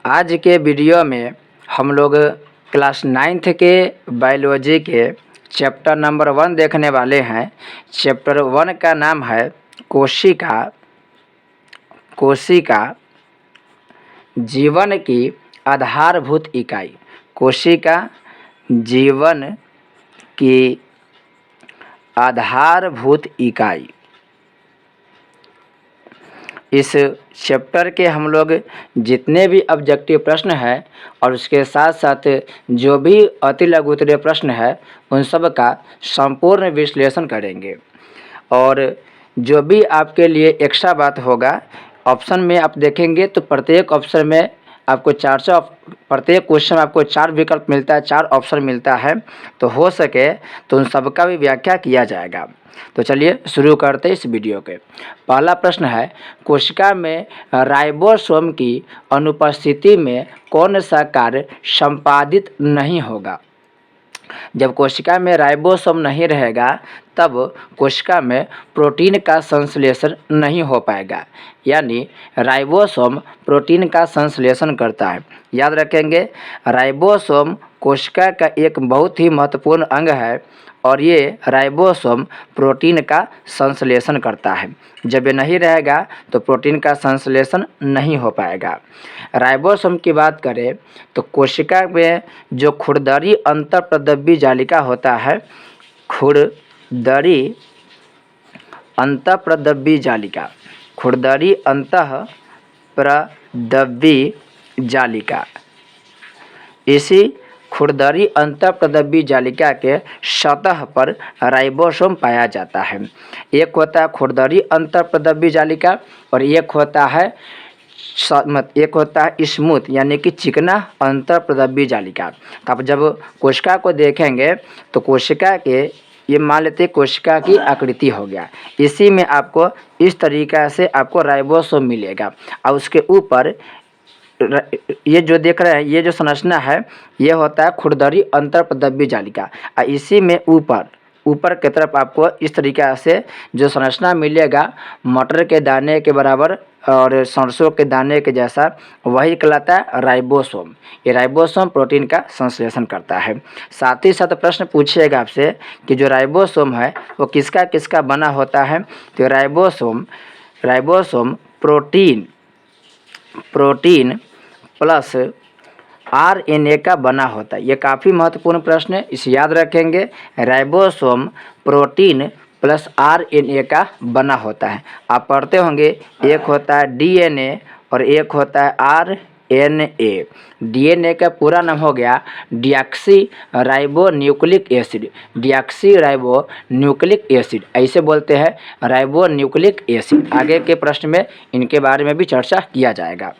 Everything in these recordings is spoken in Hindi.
आज के वीडियो में हम लोग क्लास 9th के बायोलॉजी के चैप्टर नंबर 1 देखने वाले हैं। चैप्टर 1 का नाम है कोशिका जीवन की आधारभूत इकाई। कोशिका जीवन की आधारभूत इकाई। इस चैप्टर के हम लोग जितने भी ऑब्जेक्टिव प्रश्न हैं और उसके साथ साथ जो भी अति लघु उत्तरीय प्रश्न है उन सब का संपूर्ण विश्लेषण करेंगे। और जो भी आपके लिए एक्स्ट्रा बात होगा, ऑप्शन में आप देखेंगे तो प्रत्येक ऑप्शन में आपको प्रत्येक क्वेश्चन में आपको 4 विकल्प मिलता है, 4 ऑप्शन मिलता है। तो हो सके तो उन सब का भी व्याख्या किया जाएगा। तो चलिए शुरू करते हैं इस वीडियो के। पहला प्रश्न है, कोशिका में राइबोसोम की अनुपस्थिति में कौन सा कार्य संपादित नहीं होगा? जब कोशिका में राइबोसोम नहीं रहेगा तब कोशिका में प्रोटीन का संश्लेषण नहीं हो पाएगा। यानी राइबोसोम प्रोटीन का संश्लेषण करता है। याद रखेंगे, राइबोसोम कोशिका का एक बहुत ही महत्वपूर्ण अंग है और ये राइबोसोम प्रोटीन का संश्लेषण करता है। जब ये नहीं रहेगा तो प्रोटीन का संश्लेषण नहीं हो पाएगा। राइबोसोम की बात करें तो कोशिका में जो खुरदरी अंतःप्रदव्य जालिका होता है, खुरदरी अंतःप्रदव्य जालिका, खुरदरी अंतःप्रदव्य जालिका, इसी खुरदरी अंतःप्रदव्य जालिका के सतह पर राइबोसोम पाया जाता है। एक होता है खुरदरी अंतःप्रदव्य जालिका और एक होता है स्मूथ यानी कि चिकना अंतःप्रदव्य जालिका। तो आप जब कोशिका को देखेंगे तो कोशिका के ये मान लेते हैं कोशिका की आकृति हो गया, इसी में आपको इस तरीक़ा से आपको राइबोसोम मिलेगा और उसके ऊपर ये जो देख रहे हैं ये जो संरचना है ये होता है खुरदरी अंतःप्रदव्य जालिका। और इसी में ऊपर की तरफ आपको इस तरीक़ा से जो संरचना मिलेगा मटर के दाने के बराबर और सरसों के दाने के जैसा, वही कहलाता है राइबोसोम। ये राइबोसोम प्रोटीन का संश्लेषण करता है। साथ ही साथ प्रश्न पूछिएगा आपसे कि जो राइबोसोम है वो किसका किसका बना होता है। तो राइबोसोम प्रोटीन प्लस आरएनए का बना होता है। ये काफ़ी महत्वपूर्ण प्रश्न है, इसे याद रखेंगे। राइबोसोम प्रोटीन प्लस आरएनए का बना होता है। आप पढ़ते होंगे एक होता है डीएनए और एक होता है आरएनए। डीएनए का पूरा नाम हो गया deoxy ribo nucleic acid. Deoxy ribo nucleic acid ऐसे बोलते हैं, राइबो न्यूक्लिक एसिड। आगे के प्रश्न में इनके बारे में भी चर्चा किया जाएगा।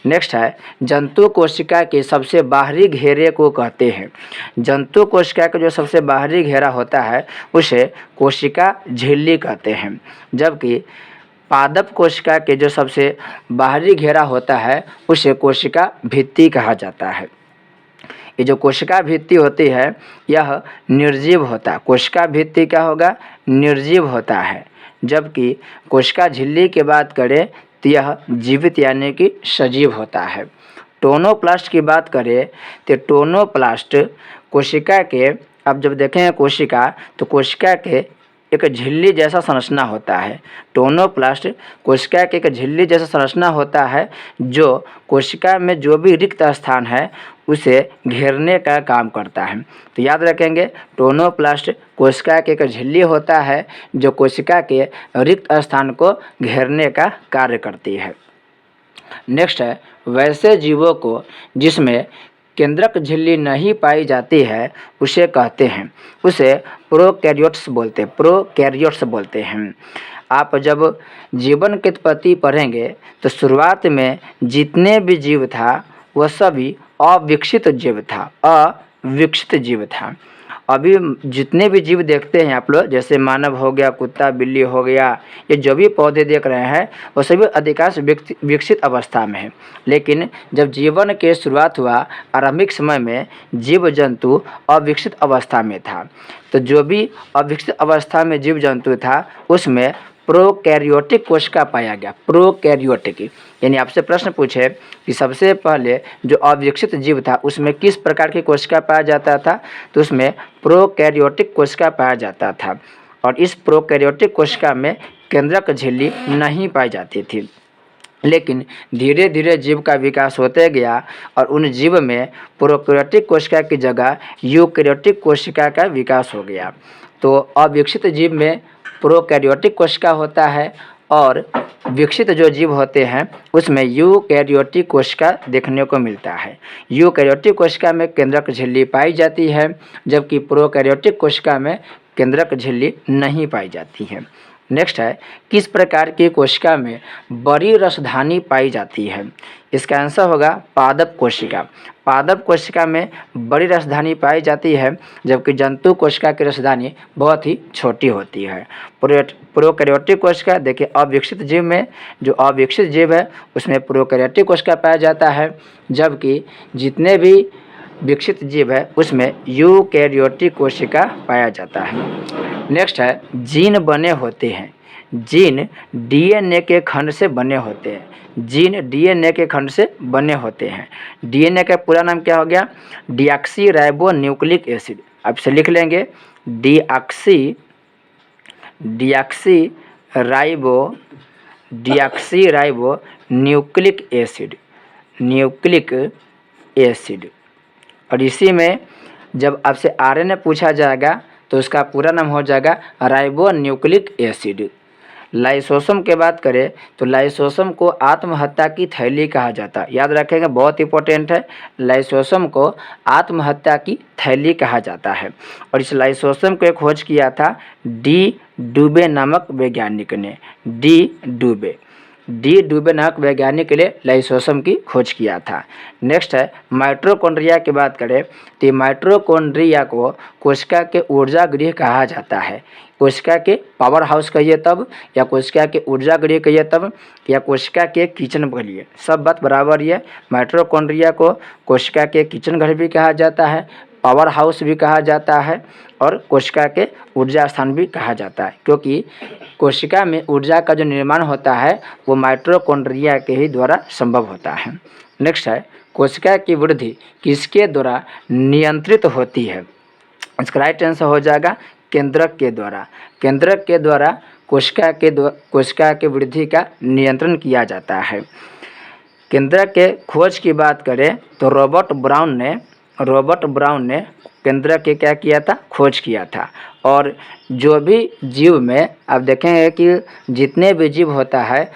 नेक्स्ट है, जंतु कोशिका के सबसे बाहरी घेरे को कहते हैं। जंतु कोशिका का जो सबसे बाहरी घेरा होता है उसे कोशिका झिल्ली कहते हैं, जबकि पादप कोशिका के जो सबसे बाहरी घेरा होता है उसे कोशिका भित्ति कहा जाता है। ये जो कोशिका भित्ति होती है यह निर्जीव होता है। कोशिका भित्ति क्या होगा? निर्जीव होता है। जबकि कोशिका झिल्ली की बात करें तो यह जीवित यानी कि सजीव होता है। टोनोप्लास्ट की बात करें तो टोनोप्लास्ट कोशिका के, अब जब देखें कोशिका तो कोशिका के एक झिल्ली जैसा संरचना होता है। टोनोप्लास्ट कोशिका के एक झिल्ली जैसा संरचना होता है जो कोशिका में जो भी रिक्त स्थान है उसे घेरने का काम करता है। तो याद रखेंगे, टोनोप्लास्ट कोशिका के एक झिल्ली होता है जो कोशिका के रिक्त स्थान को घेरने का कार्य करती है। नेक्स्ट है, वैसे जीवों को जिसमें केंद्रक झिल्ली नहीं पाई जाती है उसे कहते हैं, उसे प्रोकैरियोट्स बोलते हैं। आप जब जीवन की उत्पत्ति पढ़ेंगे तो शुरुआत में जितने भी जीव था वह सभी अविकसित जीव था। अभी जितने भी जीव देखते हैं आप लोग, जैसे मानव हो गया, कुत्ता बिल्ली हो गया, ये जो भी पौधे देख रहे हैं वो सभी अधिकांश विकसित अवस्था में है। लेकिन जब जीवन के शुरुआत हुआ आरंभिक समय में जीव जंतु अविकसित अवस्था में था। तो जो भी अविकसित अवस्था में जीव जंतु था उसमें प्रोकैरियोटिक कोशिका पाया गया। प्रोकैरियोटिक यानी आपसे प्रश्न पूछे कि सबसे पहले जो अविकसित जीव था उसमें किस प्रकार की कोशिका पाया जाता था, तो उसमें प्रोकैरियोटिक कोशिका पाया जाता था। और इस प्रोकैरियोटिक कोशिका में केंद्रक झिल्ली नहीं पाई जाती थी। लेकिन धीरे धीरे जीव का विकास होते गया और उन जीव में प्रोकैरियोटिक कोशिका की जगह यूकैरियोटिक कोशिका का विकास हो गया। तो अविकसित जीव में प्रोकैरियोटिक कोशिका होता है और विकसित जो जीव होते हैं उसमें यूकैरियोटिक कोशिका देखने को मिलता है। यूकैरियोटिक कोशिका में केंद्रक झिल्ली पाई जाती है, जबकि प्रोकैरियोटिक कोशिका में केंद्रक झिल्ली नहीं पाई जाती है। नेक्स्ट है, किस प्रकार की कोशिका में बड़ी रसधानी पाई जाती है? इसका आंसर होगा पादप कोशिका। पादप कोशिका में बड़ी रसधानी पाई जाती है, जबकि जंतु कोशिका की रसधानी बहुत ही छोटी होती है। प्रोकैरियोटिक कोशिका देखिए, अविकसित जीव में जो अविकसित जीव है उसमें प्रोकैरियोटिक कोशिका पाया जाता है, जबकि जितने भी विकसित जीव है उसमें यूकैरियोटिक कोशिका पाया जाता है। नेक्स्ट है, जीन बने होते हैं। जीन डीएनए के खंड से बने होते हैं। जीन डीएनए के खंड से बने होते हैं। डीएनए का पूरा नाम क्या हो गया? Deoxy ribo nucleic acid. अब से लिख लेंगे डीऑक्सी राइबो न्यूक्लिक एसिड। और इसी में जब आपसे आरएनए पूछा जाएगा तो उसका पूरा नाम हो जाएगा राइबो न्यूक्लिक एसिड। लाइसोसोम की बात करें तो लाइसोसोम को आत्महत्या की थैली कहा जाता है। याद रखेंगे, बहुत इंपॉर्टेंट है। लाइसोसोम को आत्महत्या की थैली कहा जाता है। और इस लाइसोसोम को खोज किया था डी डुबे नामक वैज्ञानिक ने। डी डुबे नामक वैज्ञानिक के लिए लाइसोसोम की खोज किया था। नेक्स्ट है, माइटोकॉन्ड्रिया की बात करें तो माइटोकॉन्ड्रिया को कोशिका के ऊर्जा गृह कहा जाता है। कोशिका के पावर हाउस कहिए तब, या कोशिका के ऊर्जा गृह कहिए तब, या कोशिका के किचन कहिए, सब बात बराबर ही है। माइटोकॉन्ड्रिया को कोशिका के किचन घर भी कहा जाता है, पावर हाउस भी कहा जाता है और कोशिका के ऊर्जा स्थान भी कहा जाता है, क्योंकि कोशिका में ऊर्जा का जो निर्माण होता है वो माइटोकॉन्ड्रिया के ही द्वारा संभव होता है। नेक्स्ट है, कोशिका की वृद्धि किसके द्वारा नियंत्रित होती है? इसका राइट आंसर हो जाएगा केंद्रक के द्वारा। केंद्रक के द्वारा कोशिका के वृद्धि का नियंत्रण किया जाता है। केंद्रक के खोज की बात करें तो रॉबर्ट ब्राउन ने केंद्रक के क्या किया था? खोज किया था। और जो भी जीव में आप देखेंगे कि जितने भी जीव होता है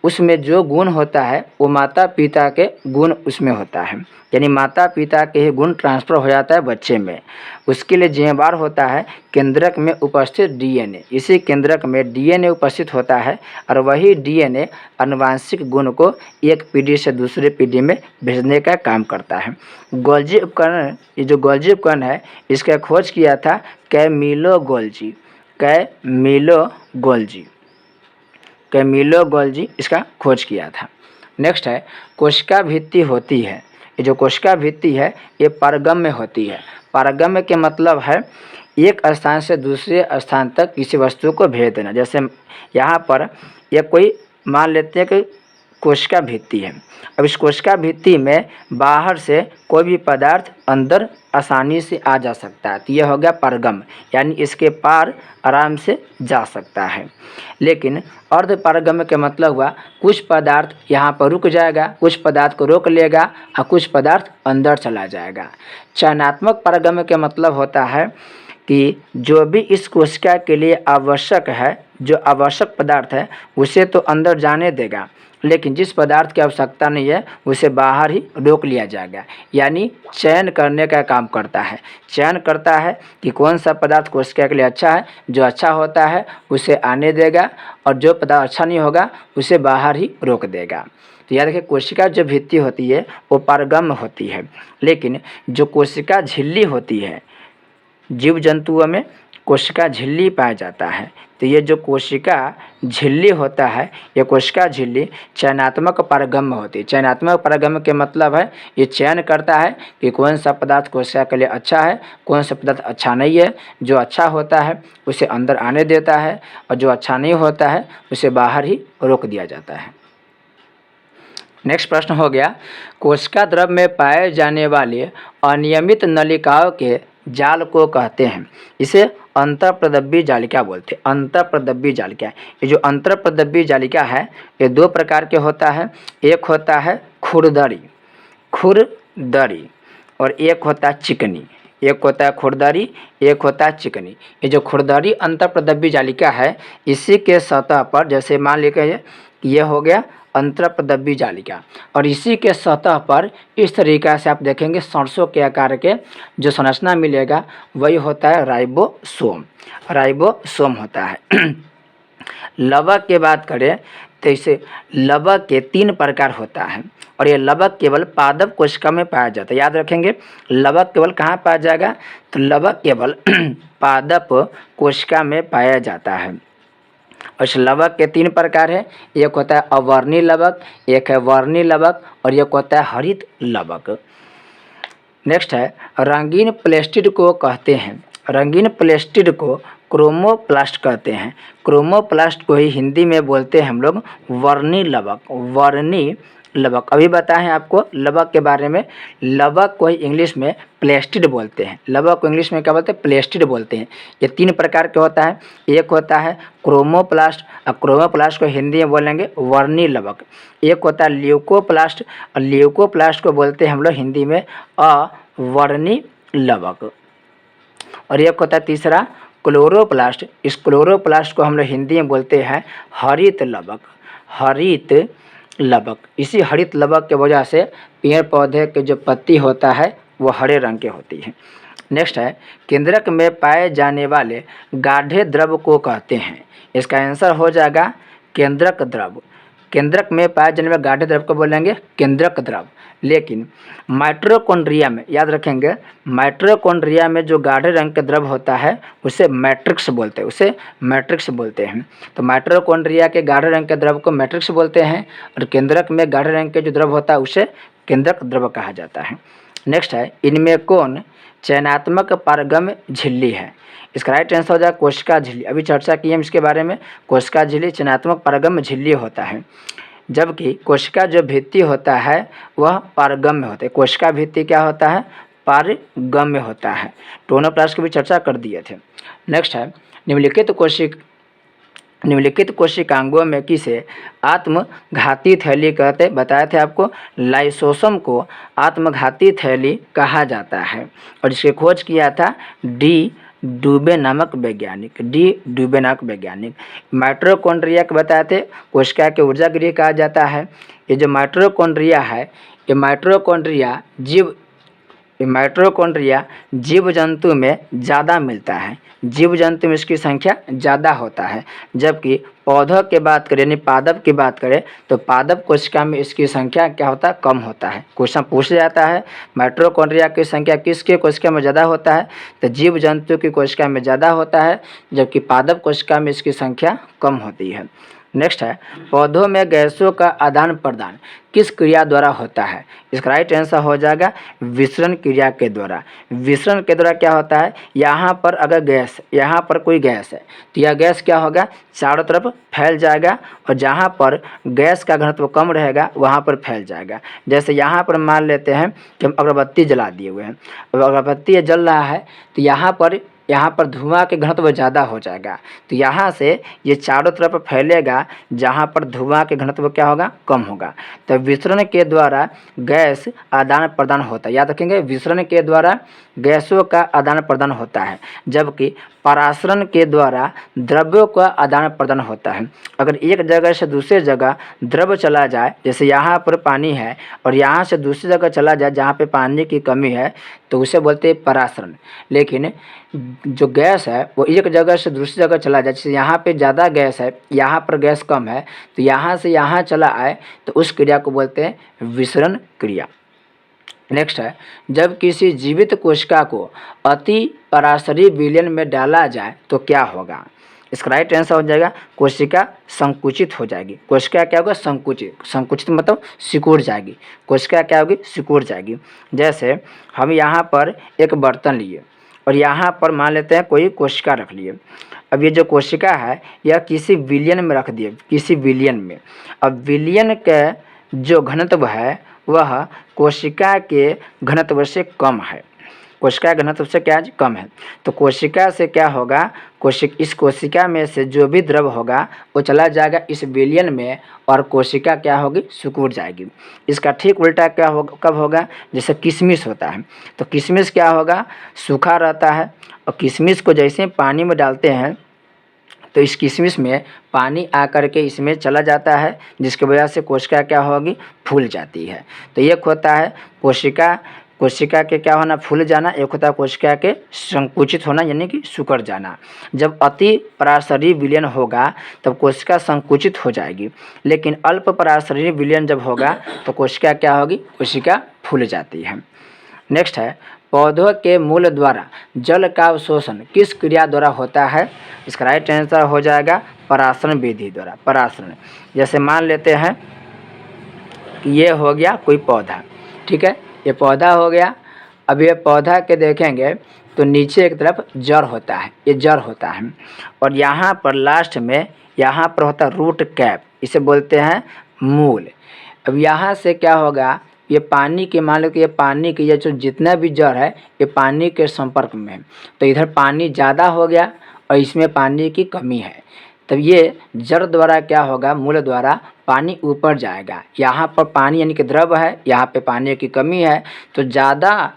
उसमें जो गुण होता है वो माता पिता के गुण उसमें होता है, यानी माता पिता के ही गुण ट्रांसफ़र हो जाता है बच्चे में। उसके लिए जिम्मेदार होता है केंद्रक में उपस्थित डीएनए। इसी केंद्रक में डीएनए उपस्थित होता है और वही डीएनए आनुवांशिक गुण को एक पीढ़ी से दूसरे पीढ़ी में भेजने का काम करता है। गोल्जी उपकरण, ये जो गोल्जी उपकरण है इसका खोज किया था कैमिलो गोल्जी इसका खोज किया था। नेक्स्ट है, कोशिका भित्ति होती है। ये जो कोशिका भित्ति है ये पारगम्य होती है। पारगम्य के मतलब है एक स्थान से दूसरे स्थान तक किसी वस्तु को भेज देना। जैसे यहाँ पर ये कोई मान लेते हैं कि कोशिका भित्ति है। अब इस कोशिका भित्ति में बाहर से कोई भी पदार्थ अंदर आसानी से आ जा सकता है, तो यह हो गया पारगम्य, यानी इसके पार आराम से जा सकता है। लेकिन अर्ध पारगम्य का मतलब हुआ कुछ पदार्थ यहाँ पर रुक जाएगा, कुछ पदार्थ को रोक लेगा और कुछ पदार्थ अंदर चला जाएगा। चयनात्मक पारगम्य का मतलब होता है कि जो भी इस कोशिका के लिए आवश्यक है, जो आवश्यक पदार्थ है उसे तो अंदर जाने देगा, लेकिन जिस पदार्थ की आवश्यकता नहीं है उसे बाहर ही रोक लिया जाएगा। यानी चयन करने का काम करता है। चयन करता है कि कौन सा पदार्थ कोशिका के लिए अच्छा है, जो अच्छा होता है उसे आने देगा और जो पदार्थ अच्छा नहीं होगा उसे बाहर ही रोक देगा। तो याद रखिए, कोशिका जो भित्ति होती है वो पारगम्य होती है, लेकिन जो कोशिका झिल्ली होती है जीव जंतुओं में कोशिका झिल्ली पाया जाता है। तो ये जो कोशिका झिल्ली होता है, ये कोशिका झिल्ली चयनात्मक पारगम्य होती है। चयनात्मक पारगम्य के मतलब है ये चयन करता है कि कौन सा पदार्थ कोशिका के लिए अच्छा है, कौन सा पदार्थ अच्छा नहीं है। जो अच्छा होता है उसे अंदर आने देता है और जो अच्छा नहीं होता है उसे बाहर ही रोक दिया जाता है। नेक्स्ट प्रश्न हो गया, कोशिका द्रव में पाए जाने वाले अनियमित नलिकाओं के जाल को कहते हैं। इसे अंतःप्रदब्बी जालिका बोलते हैं। अंतःप्रदब्बी जालिका, ये जो अंतःप्रदब्बी जालिका है ये दो प्रकार के होता है। एक होता है खुरदरी, खुरदरी, और एक होता है चिकनी। एक होता है खुरदरी, एक होता है चिकनी। ये जो खुरदरी अंतःप्रदब्बी जालिका है, इसी के सतह पर, जैसे मान लीजिए ये हो गया अंतःप्रदब्बी जालिका, और इसी के सतह पर इस तरीक़ा से आप देखेंगे सरसों के आकार के जो संरचना मिलेगा वही होता है राइबोसोम। राइबोसोम होता है। लवक की बात करें तो इसे लवक के 3 प्रकार होता है, और ये लवक केवल पादप कोशिका में पाया जाता है। याद रखेंगे, लवक केवल कहाँ पाया जाएगा, तो लवक केवल पादप कोशिका में पाया जाता है। और इस लवक के 3 प्रकार है। एक होता है अवर्णी लवक, एक है वर्णी लवक, और एक होता है हरित लवक। नेक्स्ट है रंगीन प्लेस्टिड को कहते हैं। रंगीन प्लेस्टिड को क्रोमोप्लास्ट कहते हैं। क्रोमोप्लास्ट को ही हिंदी में बोलते हैं हम लोग वर्णी लवक। वर्णी लवक अभी बताएं आपको लवक के बारे में। लवक को ही इंग्लिश में प्लेस्टिड बोलते हैं। लवक को इंग्लिश में क्या बोलते हैं, प्लेस्टिड बोलते हैं। ये 3 प्रकार के होता है। एक होता है क्रोमोप्लास्ट, और क्रोमोप्लास्ट को हिंदी में बोलेंगे वर्णी लवक। एक होता है ल्यूकोप्लास्ट, और ल्यूकोप्लास्ट को बोलते हैं हम लोग हिंदी में अवर्णी लवक। और एक होता है तीसरा क्लोरोप्लास्ट। इस क्लोरोप्लास्ट को हम लोग हिंदी में बोलते हैं हरित लवक। हरित लवक, इसी हरित लवक के वजह से पेड़ पौधे के जो पत्ती होता है वो हरे रंग के होती है। नेक्स्ट है केंद्रक में पाए जाने वाले गाढ़े द्रव को कहते हैं। इसका आंसर हो जाएगा केंद्रक द्रव। केंद्रक में पाए जाने वाले गाढ़े द्रव को बोलेंगे केंद्रक द्रव। लेकिन माइटोकॉन्ड्रिया में, याद रखेंगे, माइटोकॉन्ड्रिया में जो गाढ़े रंग का द्रव होता है उसे मैट्रिक्स बोलते हैं। उसे मैट्रिक्स बोलते हैं। तो माइटोकॉन्ड्रिया के गाढ़े रंग के द्रव को मैट्रिक्स बोलते हैं, और केंद्रक में गाढ़े रंग के जो द्रव होता है उसे केंद्रक द्रव कहा जाता है। नेक्स्ट है इनमें कौन चयनात्मक पारगम्य झिल्ली है। इसका राइट आंसर हो जाए कोशिका झिल्ली। अभी चर्चा की हम इसके बारे में। कोशिका झिल्ली चयनात्मक पारगम्य झिल्ली होता है, जबकि कोशिका जो भित्ति होता है वह पारगम्य होता है। कोशिका भित्ति क्या होता है, पारगम्य होता है। टोनोप्लास्ट की भी चर्चा कर दिए थे। नेक्स्ट है निम्नलिखित कोशिकांगों में किसे आत्मघाती थैली कहते बताए थे आपको। लाइसोसोम को आत्मघाती थैली कहा जाता है, और इसकी खोज किया था डी डुबे नामक वैज्ञानिक। माइटोकॉन्ड्रिया के बताए थे कोशिका के ऊर्जा गृह कहा जाता है। ये जो माइटोकॉन्ड्रिया है, ये माइटोकॉन्ड्रिया जीव जंतु में ज़्यादा मिलता है। जीव जंतु में इसकी संख्या ज़्यादा होता है, जबकि पौधों की बात करें यानी पादप की बात करें तो पादप कोशिका में इसकी संख्या क्या होता है, कम होता है। क्वेश्चन पूछ जाता है माइटोकॉन्ड्रिया की संख्या किसके कोशिका में ज़्यादा होता है, तो जीव जंतु की कोशिका में ज़्यादा होता है, जबकि पादप कोशिका में इसकी संख्या कम होती है। नेक्स्ट है पौधों में गैसों का आदान प्रदान किस क्रिया द्वारा होता है। इसका राइट आंसर हो जाएगा विसरण क्रिया के द्वारा। विसरण के द्वारा क्या होता है, यहाँ पर अगर गैस, यहाँ पर कोई गैस है तो यह गैस क्या होगा, चारों तरफ फैल जाएगा, और जहाँ पर गैस का घनत्व कम रहेगा वहाँ पर फैल जाएगा। जैसे यहाँ पर मान लेते हैं कि हम अगरबत्ती जला दिए हुए हैं, अब अगरबत्ती जल रहा है तो यहाँ पर धुआं के घनत्व ज़्यादा हो जाएगा, तो यहाँ से ये चारों तरफ फैलेगा, जहाँ पर धुआं के घनत्व क्या होगा, कम होगा। तो विसरण के द्वारा गैस आदान प्रदान होता है। याद रखेंगे विसरण के द्वारा गैसों का आदान प्रदान होता है, जबकि परासरण के द्वारा द्रव्यों का आदान प्रदान होता है। अगर एक जगह से दूसरे जगह द्रव्य चला जाए, जैसे यहाँ पर पानी है और यहाँ से दूसरी जगह चला जाए जहाँ पे पानी की कमी है, तो उसे बोलते हैं परासरण। लेकिन जो गैस है वो एक जगह से दूसरी जगह चला जाए, जैसे यहाँ पे ज़्यादा गैस है, यहाँ पर गैस कम है, तो यहाँ से यहाँ चला आए तो उस क्रिया को बोलते हैं विसरण क्रिया। नेक्स्ट है, जब किसी जीवित कोशिका को अति पराशरीय विलयन में डाला जाए तो क्या होगा। इसका राइट आंसर हो जाएगा कोशिका संकुचित हो जाएगी। कोशिका क्या होगा, संकुचित। संकुचित मतलब सिकुड़ जाएगी। कोशिका क्या होगी, सिकुड़ जाएगी। जैसे हम यहाँ पर एक बर्तन लिए और यहाँ पर मान लेते हैं कोई कोशिका रख लिए। अब ये जो कोशिका है यह किसी विलयन में रख दिए, किसी विलयन में। अब विलयन का जो घनत्व है वह कोशिका के घनत्व से कम है। कोशिका घनत्व से क्या है, कम है। तो कोशिका से क्या होगा, इस कोशिका में से जो भी द्रव होगा वो चला जाएगा इस विलयन में और कोशिका क्या होगी, सिकुड़ जाएगी। इसका ठीक उल्टा क्या होगा, कब होगा, जैसे किशमिश होता है तो किशमिश क्या होगा, सूखा रहता है और किशमिश को जैसे पानी में डालते हैं तो इस किशमिश में पानी आकर के इसमें चला जाता है, जिसकी वजह से कोशिका क्या होगी, फूल जाती है। तो एक होता है कोशिका के क्या होना, फूल जाना। एक होता है कोशिका के संकुचित होना यानी कि सिकुड़ जाना। जब अति पराशरीय विलयन होगा तब कोशिका संकुचित हो जाएगी, लेकिन अल्प पराशरीय विलयन जब होगा तो कोशिका क्या होगी, कोशिका फूल जाती है। नेक्स्ट है, पौधों के मूल द्वारा जल का अवशोषण किस क्रिया द्वारा होता है। इसका राइट आंसर हो जाएगा पराशरण विधि द्वारा। पराशरण, जैसे मान लेते हैं कि ये हो गया कोई पौधा, ठीक है, ये पौधा हो गया। अब ये पौधा के देखेंगे तो नीचे एक तरफ जड़ होता है, ये जड़ होता है और यहाँ पर लास्ट में यहाँ पर होता है रूट कैप, इसे बोलते हैं मूल। अब यहाँ से क्या होगा, ये पानी के, मान लो कि ये पानी के, ये जो जितना भी जड़ है ये पानी के संपर्क में है, तो इधर पानी ज़्यादा हो गया और इसमें पानी की कमी है। तब ये जड़ द्वारा क्या होगा, मूल द्वारा पानी ऊपर जाएगा। यहाँ पर पानी यानी कि द्रव है, यहाँ पे पानी की कमी है, तो ज़्यादा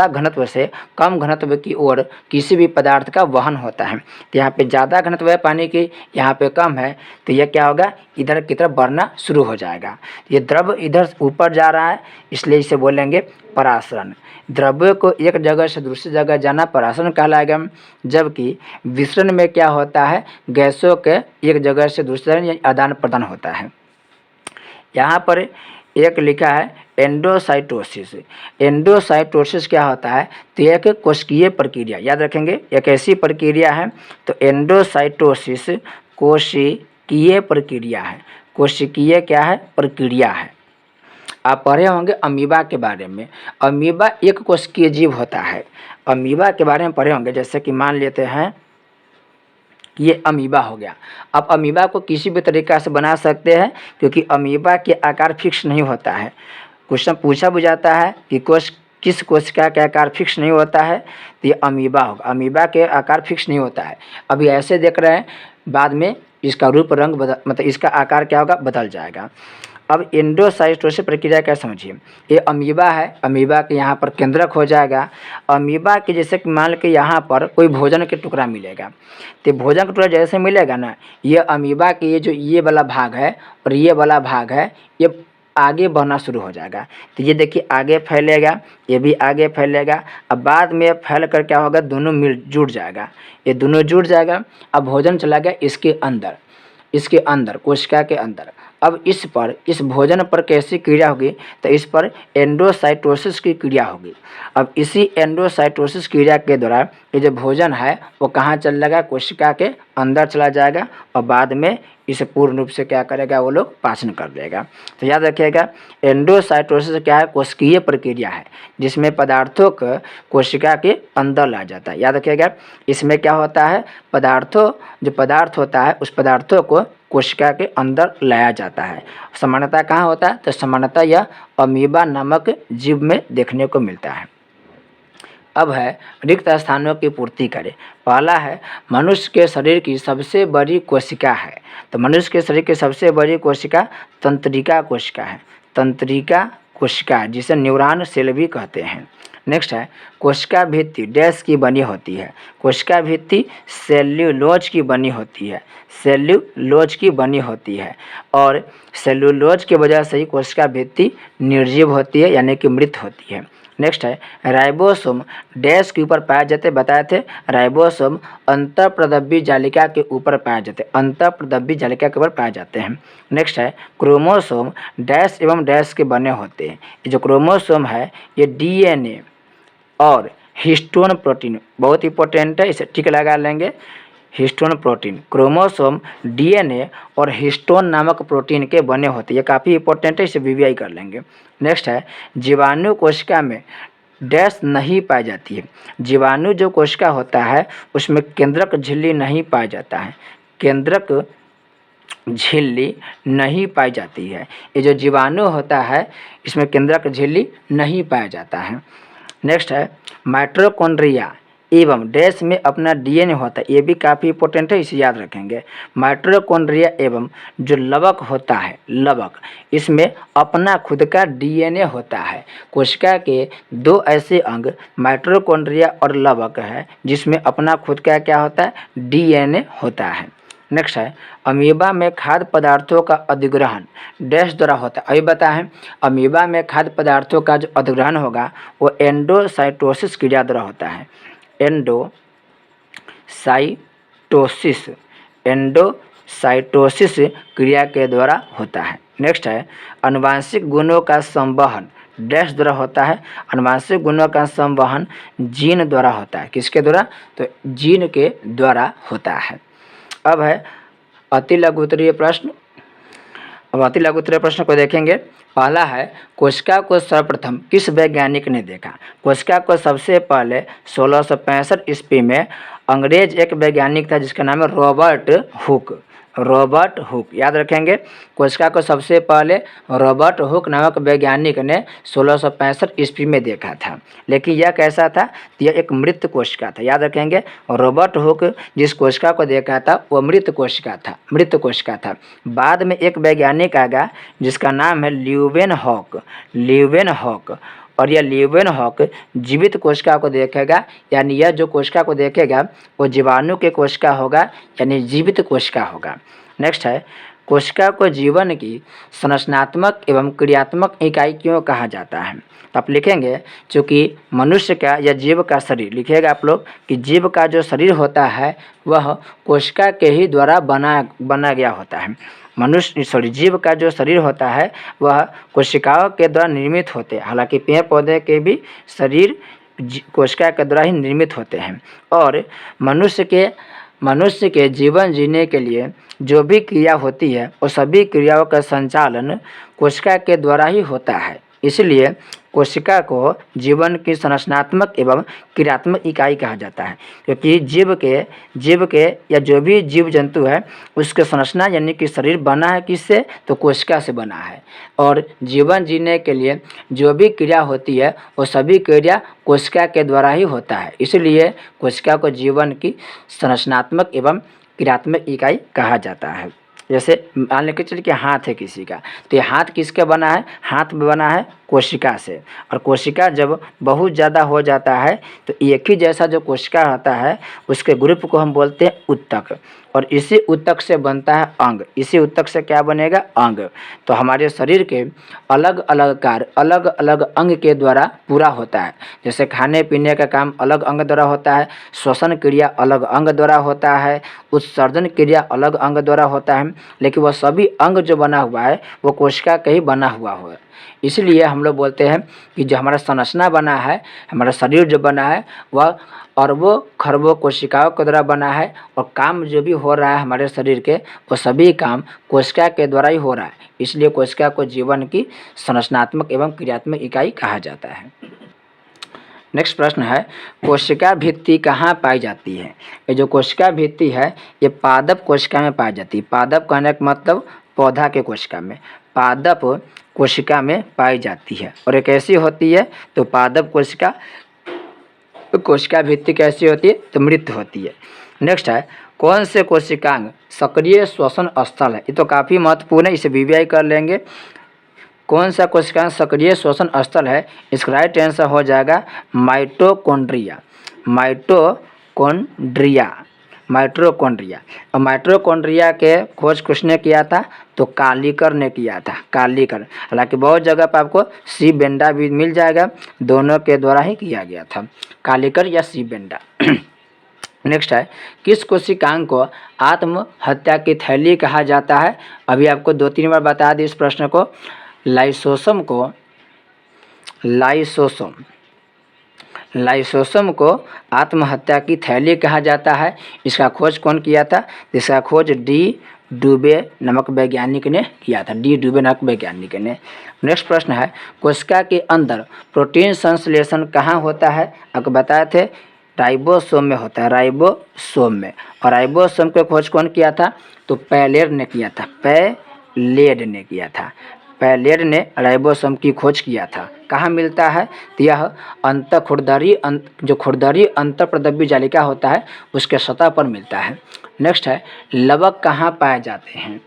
घनत्व से कम घनत्व की ओर किसी भी पदार्थ का वहन होता है। तो यहाँ पे ज़्यादा घनत्व है पानी की, यहाँ पे कम है, तो यह क्या होगा, इधर की तरफ बढ़ना शुरू हो जाएगा। ये द्रव इधर ऊपर जा रहा है, इसलिए इसे बोलेंगे पराशरण। द्रव्य को एक जगह से दूसरी जगह जाना पराशरण कहलाएगा। जबकि विसरण में क्या होता है, गैसों के एक जगह से दूसरी जगह आदान प्रदान होता है। यहाँ पर एक लिखा है एंडोसाइटोसिस। एंडोसाइटोसिस क्या होता है, तो एक कोशिकीय प्रक्रिया, याद रखेंगे एक ऐसी प्रक्रिया है। तो एंडोसाइटोसिस कोशिकीय प्रक्रिया है। कोशिकीय क्या है, प्रक्रिया है। आप पढ़े होंगे अमीबा के बारे में। अमीबा एक कोशिकीय जीव होता है। अमीबा के बारे में पढ़े होंगे। जैसे कि मान लेते हैं ये अमीबा हो गया। अब अमीबा को किसी भी तरीक़ा से बना सकते हैं, क्योंकि अमीबा के आकार फिक्स नहीं होता है। क्वेश्चन पूछा भी जाता है कि किस कोशिका का आकार फिक्स नहीं होता है, तो ये अमीबा होगा। अमीबा के आकार फिक्स नहीं होता है। अभी ऐसे देख रहे हैं, बाद में इसका रूप रंग मतलब इसका आकार क्या होगा, बदल जाएगा। अब एंडोसाइटोसिस प्रक्रिया क्या समझिए, ये अमीबा है, अमीबा के यहाँ पर केंद्रक हो जाएगा। अमीबा के जैसे कि मान के यहाँ पर कोई भोजन के टुकड़ा मिलेगा, तो भोजन का टुकड़ा जैसे मिलेगा ना, ये अमीबा के ये जो ये वाला भाग है और ये वाला भाग है, ये आगे बढ़ना शुरू हो जाएगा। तो ये देखिए आगे फैलेगा, ये भी आगे फैलेगा। अब बाद में फैल कर क्या होगा, दोनों मिल जुड़ जाएगा, ये दोनों जुड़ जाएगा। अब भोजन चला गया इसके अंदर कोशिका के अंदर। अब इस भोजन पर कैसी क्रिया होगी, तो इस पर एंडोसाइटोसिस की क्रिया होगी। अब इसी एंडोसाइटोसिस क्रिया के द्वारा ये जो भोजन है वो कहाँ चल जाएगा, कोशिका के अंदर चला जाएगा और बाद में इसे पूर्ण रूप से क्या करेगा, वो लोग पाचन कर देगा। तो याद रखिएगा एंडोसाइटोसिस क्या है, कोशिकीय प्रक्रिया है जिसमें पदार्थों को कोशिका के अंदर ला जाता है। याद रखिएगा इसमें क्या होता है, जो पदार्थ होता है उस पदार्थों को कोशिका के अंदर लाया जाता है। सामान्यतः कहाँ होता है, तो सामान्यतः यह अमीबा नामक जीव में देखने को मिलता है। अब है रिक्त स्थानों की पूर्ति करें। पहला है मनुष्य के शरीर की सबसे बड़ी कोशिका है, तो मनुष्य के शरीर की सबसे बड़ी कोशिका तंत्रिका कोशिका है। तंत्रिका कोशिका जिसे न्यूरॉन सेल भी कहते हैं। नेक्स्ट है कोशिका भित्ति डैश की बनी होती है। कोशिका भित्ति सेल्यूलोज की बनी होती है। सेल्यूलोज की बनी होती है और सेल्यूलोज की वजह से ही कोशिका भित्ति निर्जीव होती है यानी कि मृत होती है। नेक्स्ट है राइबोसोम डैश के ऊपर पाए जाते, बताए थे राइबोसोम अंतःप्रदब्बी जालिका के ऊपर पाए जाते, अंतःप्रदब्बी जालिका के ऊपर पाए जाते हैं। नेक्स्ट है क्रोमोसोम डैश एवं डैश के बने होते हैं। ये जो क्रोमोसोम है ये डीएनए और हिस्टोन प्रोटीन, बहुत इंपॉर्टेंट है, इसे टिक लगा लेंगे। हिस्टोन प्रोटीन, क्रोमोसोम डीएनए और हिस्टोन नामक प्रोटीन के बने होते हैं, ये काफ़ी इंपॉर्टेंट है, इसे वीवीआई कर लेंगे। नेक्स्ट है जीवाणु कोशिका में डैश नहीं पाई जाती है। जीवाणु जो कोशिका होता है उसमें केंद्रक झिल्ली नहीं पाया जाता है, केंद्रक झिल्ली नहीं पाई जाती है। ये जो जीवाणु होता है इसमें केंद्रक झिल्ली नहीं पाया जाता है। नेक्स्ट है माइटोकॉन्ड्रिया एवं डैश में अपना डीएनए होता है, ये भी काफ़ी इंपॉर्टेंट है, इसे याद रखेंगे। माइटोकॉन्ड्रिया एवं जो लवक होता है, लवक, इसमें अपना खुद का डीएनए होता है। कोशिका के दो ऐसे अंग माइटोकॉन्ड्रिया और लवक है जिसमें अपना खुद का क्या होता है, डीएनए होता है। नेक्स्ट है अमीबा में खाद्य पदार्थों का अधिग्रहण डैश द्वारा होता है। अभी बताएं अमीबा में खाद्य पदार्थों का जो अधिग्रहण होगा वो एंडोसाइटोसिस क्रिया द्वारा होता है, एंडोसाइटोसिस, एंडोसाइटोसिस क्रिया के द्वारा होता है। नेक्स्ट है आनुवांशिक गुणों का संवहन डैश द्वारा होता है। आनुवांशिक गुणों का संवहन जीन द्वारा होता है, किसके द्वारा, तो जीन के द्वारा होता है। अब है अति लघु उत्तरीय प्रश्न। अब अति लघु उत्तरीय प्रश्न को देखेंगे। पहला है कोशिका को सर्वप्रथम किस वैज्ञानिक ने देखा। कोशिका को सबसे पहले 1665 ईस्वी में अंग्रेज एक वैज्ञानिक था जिसका नाम है रॉबर्ट हुक, रॉबर्ट हुक, याद रखेंगे। कोशिका को सबसे पहले रॉबर्ट हुक नामक वैज्ञानिक ने 1665 ईस्वी में देखा था, लेकिन यह कैसा था, यह एक मृत कोशिका था, याद रखेंगे। रॉबर्ट हुक जिस कोशिका को देखा था वह मृत कोशिका था, मृत कोशिका था। बाद में एक वैज्ञानिक आएगा जिसका नाम है ल्यूवेनहॉक, ल्यूवेनहॉक, और यह ल्यूवेनहॉक जीवित कोशिका को देखेगा, यानी यह जो कोशिका को देखेगा वो जीवाणु के कोशिका होगा, यानी जीवित कोशिका होगा। नेक्स्ट है कोशिका को जीवन की संरचनात्मक एवं क्रियात्मक इकाई क्यों कहा जाता है। तो आप लिखेंगे चूँकि मनुष्य का या जीव का शरीर, लिखिएगा आप लोग कि जीव का जो शरीर होता है वह कोशिका के ही द्वारा बना गया होता है। जीव का जो शरीर होता है वह कोशिकाओं के द्वारा निर्मित होते हैं। हालांकि पेड़ पौधे के भी शरीर कोशिका के द्वारा ही निर्मित होते हैं। और मनुष्य के जीवन जीने के लिए जो भी क्रिया होती है वो सभी क्रियाओं का संचालन कोशिका के द्वारा ही होता है। इसलिए कोशिका को जीवन की संरचनात्मक एवं क्रियात्मक इकाई कहा जाता है, क्योंकि जीव के या जो भी जीव जंतु है उसके संरचना यानी कि शरीर बना है किससे, तो कोशिका से बना है। और जीवन जीने के लिए जो भी क्रिया होती है वो सभी क्रिया कोशिका के द्वारा ही होता है। इसलिए कोशिका को जीवन की संरचनात्मक एवं क्रियात्मक इकाई कहा जाता है। जैसे मान लेकर चलिए कि हाथ है किसी का, तो ये हाथ किसका बना है, हाथ बना है कोशिका से। और कोशिका जब बहुत ज़्यादा हो जाता है तो एक ही जैसा जो कोशिका होता है उसके ग्रुप को हम बोलते हैं उत्तक, और इसी उत्तक से बनता है अंग। इसी उत्तक से क्या बनेगा, अंग। तो हमारे शरीर के अलग अलग कार्य अलग अलग अंग के द्वारा पूरा होता है। जैसे खाने पीने का काम अलग अंग द्वारा होता है, श्वसन क्रिया अलग अंग द्वारा होता है, उत्सर्जन क्रिया अलग अंग द्वारा होता है, लेकिन वह सभी अंग जो बना हुआ है वो कोशिका का ही बना हुआ है। इसलिए हम लोग बोलते हैं कि जो हमारा संरचना बना है, हमारा शरीर जो बना है वह अरबों खरबों कोशिकाओं के द्वारा बना है, और काम जो भी हो रहा है हमारे शरीर के वो सभी काम कोशिका के द्वारा ही हो रहा है। इसलिए कोशिका को जीवन की संरचनात्मक एवं क्रियात्मक इकाई कहा जाता है। नेक्स्ट प्रश्न है कोशिका भित्ति कहाँ पाई जाती है। ये जो कोशिका भित्ति है ये पादप कोशिका में पाई जाती है। पादप कहने का मतलब पौधा के कोशिका में, पादप कोशिका में पाई जाती है। और ये कैसी होती है, तो पादप कोशिका भित्ति कैसी होती है, तो मृत होती है। नेक्स्ट है कौन से कोशिकांग सक्रिय श्वसन स्थल है। ये तो काफ़ी महत्वपूर्ण है, इसे वीवीआई कर लेंगे। कौन सा कोशिकांग सक्रिय श्वसन स्थल है, इसका राइट आंसर हो जाएगा माइटोकॉन्ड्रिया। Mitochondria, mitochondria. और माइटोकॉन्ड्रिया के खोज किसने किया था? तो कालीकर ने किया था, कालीकर। हालांकि बहुत जगह पर आपको सी बेंडा भी मिल जाएगा, दोनों के द्वारा ही किया गया था, कालीकर या सी बेंडा। नेक्स्ट है, किस कोशिकांग को आत्महत्या की थैली कहा जाता है? अभी आपको 2-3 बार बता दी इस प्रश्न को। लाइसोसोम को लाइसोसोम को आत्महत्या की थैली कहा जाता है। इसका खोज कौन किया था? इसका खोज डी डुबे नामक वैज्ञानिक ने किया था, डी डुबे नामक वैज्ञानिक ने। नेक्स्ट प्रश्न है, कोशिका के अंदर प्रोटीन संश्लेषण कहाँ होता है? आपको बताए थे राइबोसोम में होता है, राइबोसोम में। और राइबोसोम को खोज कौन किया था? तो पैलेड ने किया था, पैलेड ने किया था। पैलेड ने राइबोसोम की खोज किया था। कहाँ मिलता है? तो यह जो खुरदरी अंतःप्रदव्य जालिका होता है उसके सतह पर मिलता है। नेक्स्ट है, लवक कहाँ पाए जाते हैं?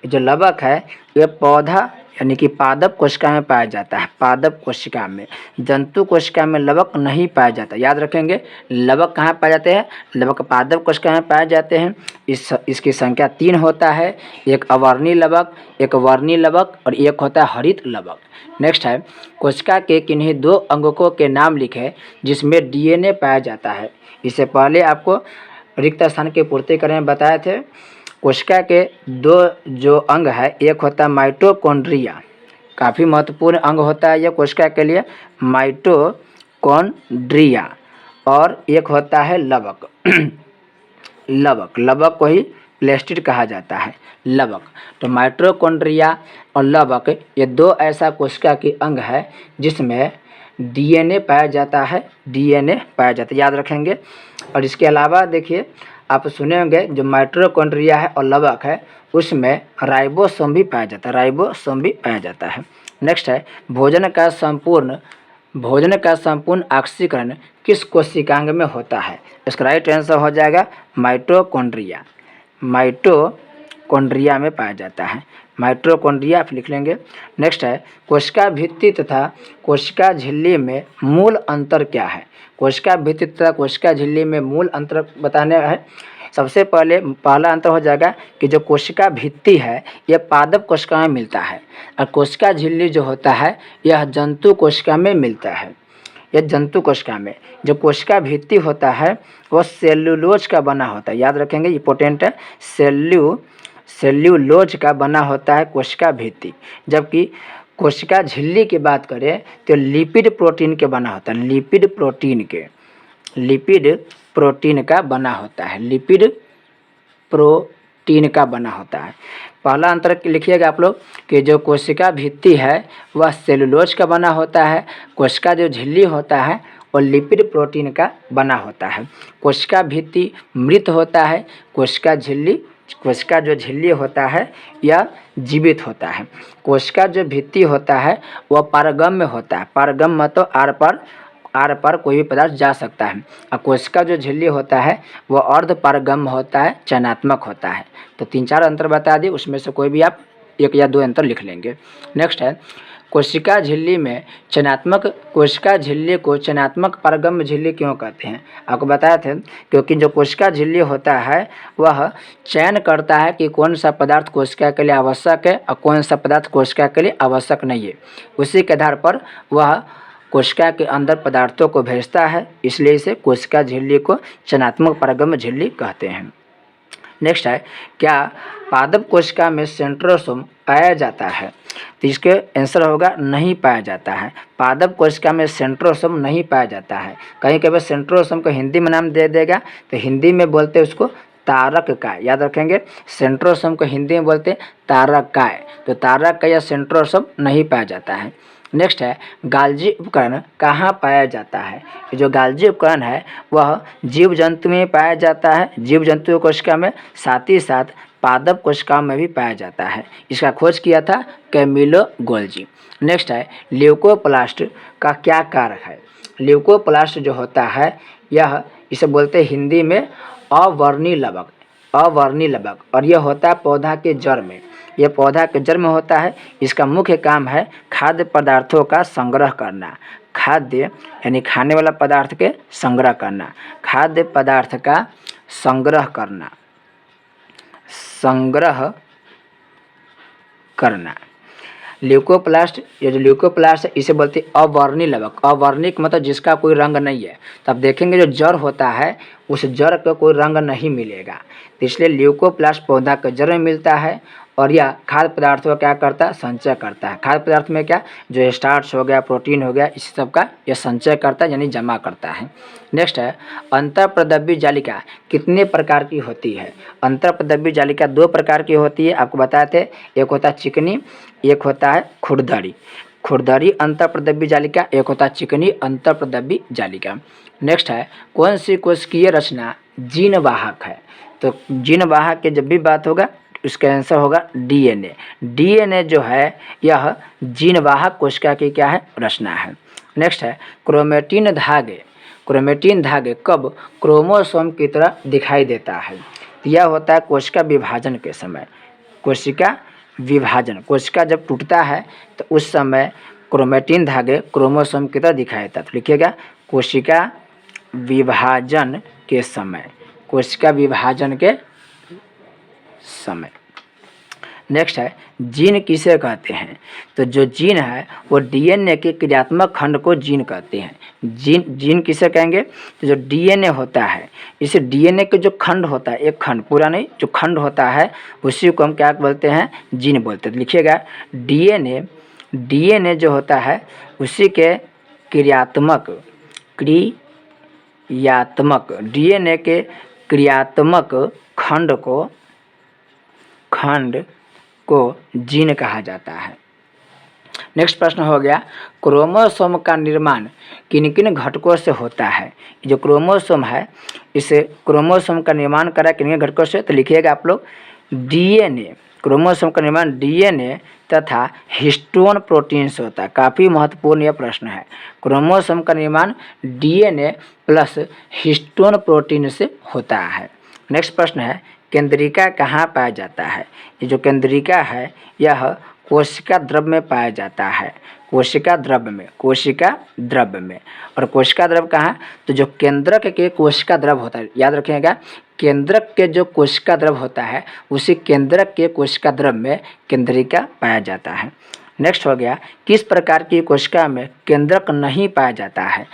जो लवक है ये पौधा यानी कि पादप कोशिका में पाया जाता है, पादप कोशिका में। जंतु कोशिका में लवक नहीं पाया जाता, याद रखेंगे। लवक कहाँ पाए जाते हैं? लवक पादप कोशिका में पाए जाते हैं। इसकी संख्या 3 होता है, एक अवर्णी लवक, एक वर्णी लवक और एक होता है हरित लवक। नेक्स्ट है, कोशिका के किन्हीं 2 अंगकों के नाम लिखे जिसमें डीएनए पाया जाता है। इससे पहले आपको रिक्त स्थान की पूर्ति करने में बताए थे। कोशिका के 2 जो अंग है, एक होता है माइटोकॉन्ड्रिया, काफ़ी महत्वपूर्ण अंग होता है यह कोशिका के लिए, माइटोकॉन्ड्रिया। और एक होता है लवक। लवक को ही प्लेस्टिड कहा जाता है, लवक। तो माइटोकॉन्ड्रिया और लवक ये 2 ऐसा कोशिका के अंग है जिसमें डीएनए पाया जाता है, डीएनए पाया जाता है, याद रखेंगे। और इसके अलावा देखिए आप सुने होंगे जो माइटोकॉन्ड्रिया है और लवक है उसमें राइबोसोम भी पाया जाता है, राइबोसोम भी पाया जाता है। नेक्स्ट है, भोजन का संपूर्ण ऑक्सीकरण किस कोशिकांग में होता है? इसका राइट आंसर हो जाएगा माइटोकॉन्ड्रिया, माइटोकॉन्ड्रिया में पाया जाता है, माइटोकॉन्ड्रिया आप लिख लेंगे। नेक्स्ट है, कोशिका भित्ति तथा कोशिका झिल्ली में मूल अंतर क्या है? कोशिका भित्ति तथा कोशिका झिल्ली में मूल अंतर बताने है। सबसे पहला अंतर हो जाएगा कि जो कोशिका भित्ति है यह पादप कोशिका में मिलता है और कोशिका झिल्ली जो होता है यह जंतु कोशिका में मिलता है। यह जंतु कोशिका में जो कोशिका भित्ति होता है वह सेल्यूलोज का बना होता है, याद रखेंगे, इंपॉर्टेंट है। सेल्यूलोज का बना होता है कोशिका भित्ति। जबकि कोशिका झिल्ली की बात करें तो लिपिड प्रोटीन के बना होता है, लिपिड प्रोटीन का बना होता है, लिपिड प्रोटीन का बना होता है। पहला अंतर लिखिएगा आप लोग कि जो कोशिका भित्ति है वह सेलुलोज का बना होता है, कोशिका जो झिल्ली होता है और लिपिड प्रोटीन का बना होता है। कोशिका भित्ति मृत होता है, कोशिका जो झिल्ली होता है यह जीवित होता है। कोशिका जो भित्ति होता है वह पारगम्य होता है, पारगम्य मतलब आर पर कोई भी पदार्थ जा सकता है। और कोशिका जो झिल्ली होता है वह अर्ध पारगम्य होता है, चयनात्मक होता है। तो 3-4 अंतर बता दिए, उसमें से कोई भी आप 1 या 2 अंतर लिख लेंगे। नेक्स्ट है, कोशिका झिल्ली में कोशिका झिल्ली को चयनात्मक पारगम्य झिल्ली क्यों कहते हैं? आपको बताया थे क्योंकि जो कोशिका झिल्ली होता है वह चयन करता है कि कौन सा पदार्थ कोशिका के लिए आवश्यक है और कौन सा पदार्थ कोशिका के लिए आवश्यक नहीं है। उसी के आधार पर वह कोशिका के अंदर पदार्थों को भेजता है, इसलिए इसे कोशिका झिल्ली को चयनात्मक पारगम्य झिल्ली कहते हैं। नेक्स्ट है, क्या पादप कोशिका में सेंट्रोसोम पाया जाता है? तो इसके आंसर होगा नहीं पाया जाता है। पादप कोशिका में सेंट्रोसोम नहीं पाया जाता है। कहीं कभी सेंट्रोसोम को हिंदी में नाम दे देगा तो हिंदी में बोलते उसको तारक काय, याद रखेंगे। सेंट्रोसोम को हिंदी में बोलते तारक काय, तो तारक काय या सेंट्रोसोम नहीं पाया जाता है। नेक्स्ट है, गाल्जी उपकरण कहाँ पाया जाता है? जो गाल्जी उपकरण है वह जीव जंतु में पाया जाता है, जीव जंतु कोशिका में, साथ ही साथ पादप कोशिका में भी पाया जाता है। इसका खोज किया था कैमिलो गोल्जी। नेक्स्ट है, ल्यूकोप्लास्ट का क्या कार्य है? ल्यूकोप्लास्ट जो होता है यह इसे बोलते हैं हिंदी में अवर्णी लवक, और यह होता है पौधा के जड़ में, यह पौधा के जड़ में होता है। इसका मुख्य काम है खाद्य पदार्थों का संग्रह करना, खाद्य यानी खाने वाला पदार्थ के संग्रह करना, खाद्य पदार्थ का संग्रह करना, संग्रह करना। ल्यूकोप्लास्ट, ये जो ल्यूकोप्लास्ट है इसे बोलते हैं अवर्णी लवक। अवर्णिक मतलब जिसका कोई रंग नहीं है। तो आप देखेंगे जो जड़ होता है उस जड़ का कोई रंग नहीं मिलेगा, तो इसलिए ल्यूकोप्लास्ट पौधा के जड़ में मिलता है और यह खाद्य पदार्थों का क्या करता है, संचय करता है। खाद्य पदार्थ में क्या, जो स्टार्च हो गया, प्रोटीन हो गया, इस सब का यह संचय करता है यानी जमा करता है। नेक्स्ट है अंतःप्रदव्य जालिका कितने प्रकार की होती है। अंतःप्रदव्य जालिका 2 प्रकार की होती है, आपको बताए थे। एक होता है चिकनी, एक होता है खुरदरी। खुरदरी अंतःप्रदव्य जालिका, एक होता है चिकनी अंतःप्रदव्य जालिका। नेक्स्ट है कौन सी कोशिकीय रचना जीन वाहक है। तो जीन वाहक की जब भी बात होगा इसका आंसर होगा डीएनए। डीएनए जो है यह जीन वाहक कोशिका की क्या है, रचना है। नेक्स्ट है क्रोमेटिन धागे। क्रोमेटिन धागे कब क्रोमोसोम की तरह दिखाई देता है। यह होता है कोशिका विभाजन के समय। कोशिका विभाजन, कोशिका जब टूटता है तो उस समय क्रोमेटिन धागे क्रोमोसोम की तरह दिखाई देता है। तो लिखिएगा कोशिका विभाजन के समय, कोशिका विभाजन के समय। नेक्स्ट है जीन किसे कहते हैं। तो जो जीन है वो डीएनए के क्रियात्मक खंड को जीन कहते हैं। जीन किसे कहेंगे, तो जो डीएनए होता है, इसे डीएनए के जो खंड होता है, एक खंड पूरा नहीं, जो खंड होता है उसी को हम क्या बोलते हैं, जीन बोलते हैं। तो लिखिएगा डीएनए जो होता है उसी के क्रियात्मक डीएनए के क्रियात्मक खंड को जीन कहा जाता है। नेक्स्ट प्रश्न हो गया क्रोमोसोम का निर्माण किन किन घटकों से होता है। जो क्रोमोसोम है इसे क्रोमोसोम का निर्माण करा किन किन घटकों से। तो लिखिएगा आप लोग डीएनए, क्रोमोसोम का निर्माण डीएनए तथा हिस्टोन प्रोटीन से होता है। काफ़ी महत्वपूर्ण यह प्रश्न है। क्रोमोसोम का निर्माण डीएनए प्लस हिस्टोन प्रोटीन से होता है। नेक्स्ट प्रश्न है केंद्रिका कहाँ पाया जाता है। ये जो केंद्रिका है यह कोशिका द्रव में पाया जाता है। कोशिका द्रव में और कोशिका द्रव कहाँ, तो जो केंद्रक के कोशिका द्रव होता है, याद रखिएगा केंद्रक के जो कोशिका द्रव होता है उसी केंद्रक के कोशिका द्रव में केंद्रिका पाया जाता है। नेक्स्ट हो गया किस प्रकार की कोशिका में केंद्रक नहीं पाया जाता है।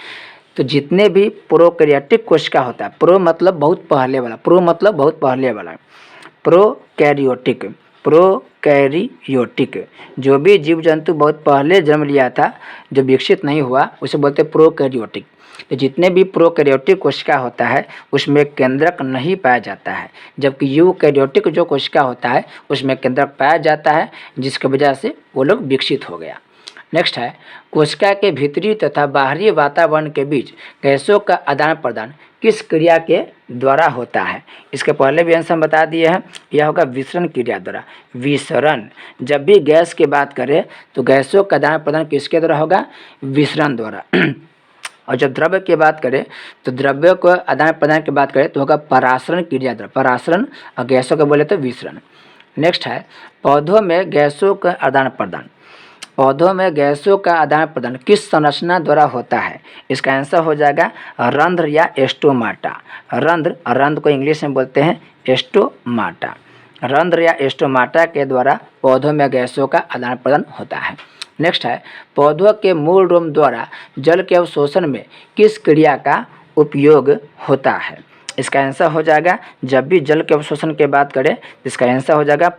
तो जितने भी प्रोकैरियोटिक कोशिका होता है, प्रो मतलब बहुत पहले वाला, प्रोकैरियोटिक जो भी जीव जंतु बहुत पहले जन्म लिया था, जो विकसित नहीं हुआ, उसे बोलते हैं प्रोकैरियोटिक। तो जितने भी प्रोकैरियोटिक कोशिका होता है उसमें केंद्रक नहीं पाया जाता है, जबकि यूकैरियोटिक जो कोशिका होता है उसमें केंद्रक पाया जाता है, जिसकी वजह से वो लोग विकसित हो गया। नेक्स्ट है कोशिका के भीतरी तथा बाहरी वातावरण के बीच गैसों का आदान प्रदान किस क्रिया के द्वारा होता है। इसके पहले भी आंसर हम बता दिए हैं, यह होगा विसरण क्रिया द्वारा। विसरण, जब भी गैस की बात करें तो गैसों का आदान प्रदान किसके द्वारा होगा, विसरण द्वारा। और जब द्रव्य की बात करें तो द्रव्य को आदान प्रदान की बात करें तो होगा परासरण क्रिया द्वारा, परासरण, और गैसों का बोले तो विसरण। नेक्स्ट है पौधों में गैसों का आदान प्रदान, पौधों में गैसों का आदान प्रदान किस संरचना द्वारा होता है। इसका आंसर हो जाएगा रंध्र या एस्टोमाटा। रंध्र को इंग्लिश में बोलते हैं एस्टोमाटा। रंध्र या एस्टोमाटा के द्वारा पौधों में गैसों का आदान प्रदान होता है। नेक्स्ट है पौधों के मूल रोम द्वारा जल के अवशोषण में किस क्रिया का उपयोग होता है। इसका आंसर हो जाएगा, जब भी जल के अवशोषण की बात करें इसका आंसर हो जाएगा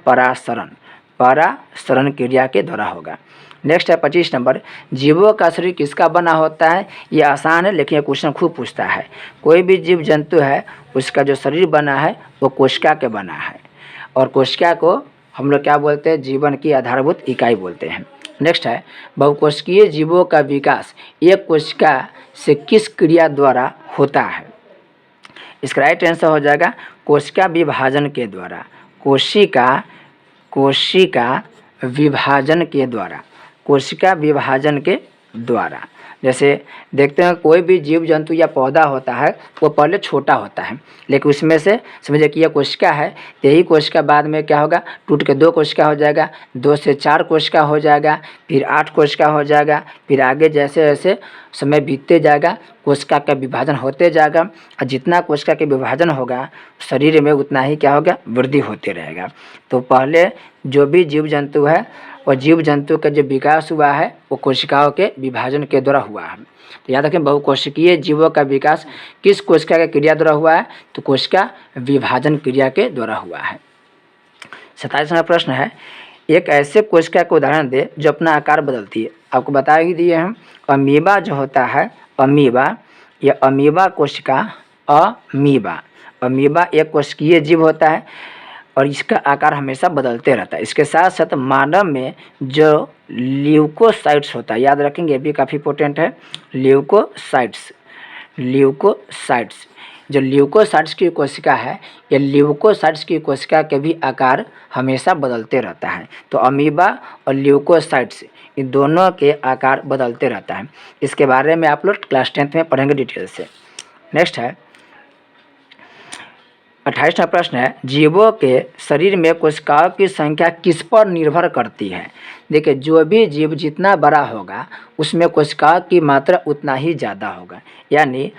परासरण क्रिया के द्वारा होगा। नेक्स्ट है 25 नंबर, जीवों का शरीर किसका बना होता है। यह आसान है लेकिन यह क्वेश्चन खूब पूछता है। कोई भी जीव जंतु है उसका जो शरीर बना है वो कोशिका के बना है, और कोशिका को हम लोग क्या बोलते हैं, जीवन की आधारभूत इकाई बोलते हैं। नेक्स्ट है बहुकोशिकीय जीवों का विकास एक कोशिका से किस क्रिया द्वारा होता है। इसका राइट आंसर हो जाएगा कोशिका विभाजन के द्वारा। कोशिका विभाजन के द्वारा, कोशिका विभाजन के द्वारा। जैसे देखते हैं कोई भी जीव जंतु या पौधा होता है वो पहले छोटा होता है, लेकिन उसमें से समझिए कि यह कोशिका है, तो यही कोशिका बाद में क्या होगा, टूट के 2 कोशिका हो जाएगा, 2 से 4 कोशिका हो जाएगा, फिर 8 कोशिका हो जाएगा, फिर आगे जैसे जैसे समय बीतते जाएगा कोशिका का विभाजन होते जाएगा, और जितना कोशिका के विभाजन होगा शरीर में उतना ही क्या होगा, वृद्धि होते रहेगा। तो पहले जो भी जीव जंतु है और जीव जंतु का जो विकास हुआ है वो कोशिकाओं के विभाजन के द्वारा हुआ है। तो याद रखें बहुकोशिकीय जीवों का विकास किस कोशिका के क्रिया द्वारा हुआ है, तो कोशिका विभाजन क्रिया के द्वारा हुआ है। 27वां प्रश्न है, एक ऐसे कोशिका को उदाहरण दे जो अपना आकार बदलती है। आपको बता ही दिए हम, अमीबा जो होता है, अमीबा, यह अमीबा कोशिका, अमीबा एक कोशिकीय जीव होता है और इसका आकार हमेशा बदलते रहता है। इसके साथ साथ मानव में जो ल्यूकोसाइट्स होता है, याद रखेंगे ये भी काफ़ी इंपॉर्टेंट है, ल्यूकोसाइट्स जो ल्यूकोसाइट्स की कोशिका है, ये ल्यूकोसाइट्स की कोशिका के भी आकार हमेशा बदलते रहता है। तो अमीबा और ल्यूकोसाइट्स इन दोनों के आकार बदलते रहता है। इसके बारे में आप लोग क्लास 10th में पढ़ेंगे डिटेल से। नेक्स्ट है 28वां प्रश्न है, जीवों के शरीर में कोशिकाओं की संख्या किस पर निर्भर करती है। देखिए जो भी जीव जितना बड़ा होगा उसमें कोशिकाओं की मात्रा उतना ही ज़्यादा होगा, यानी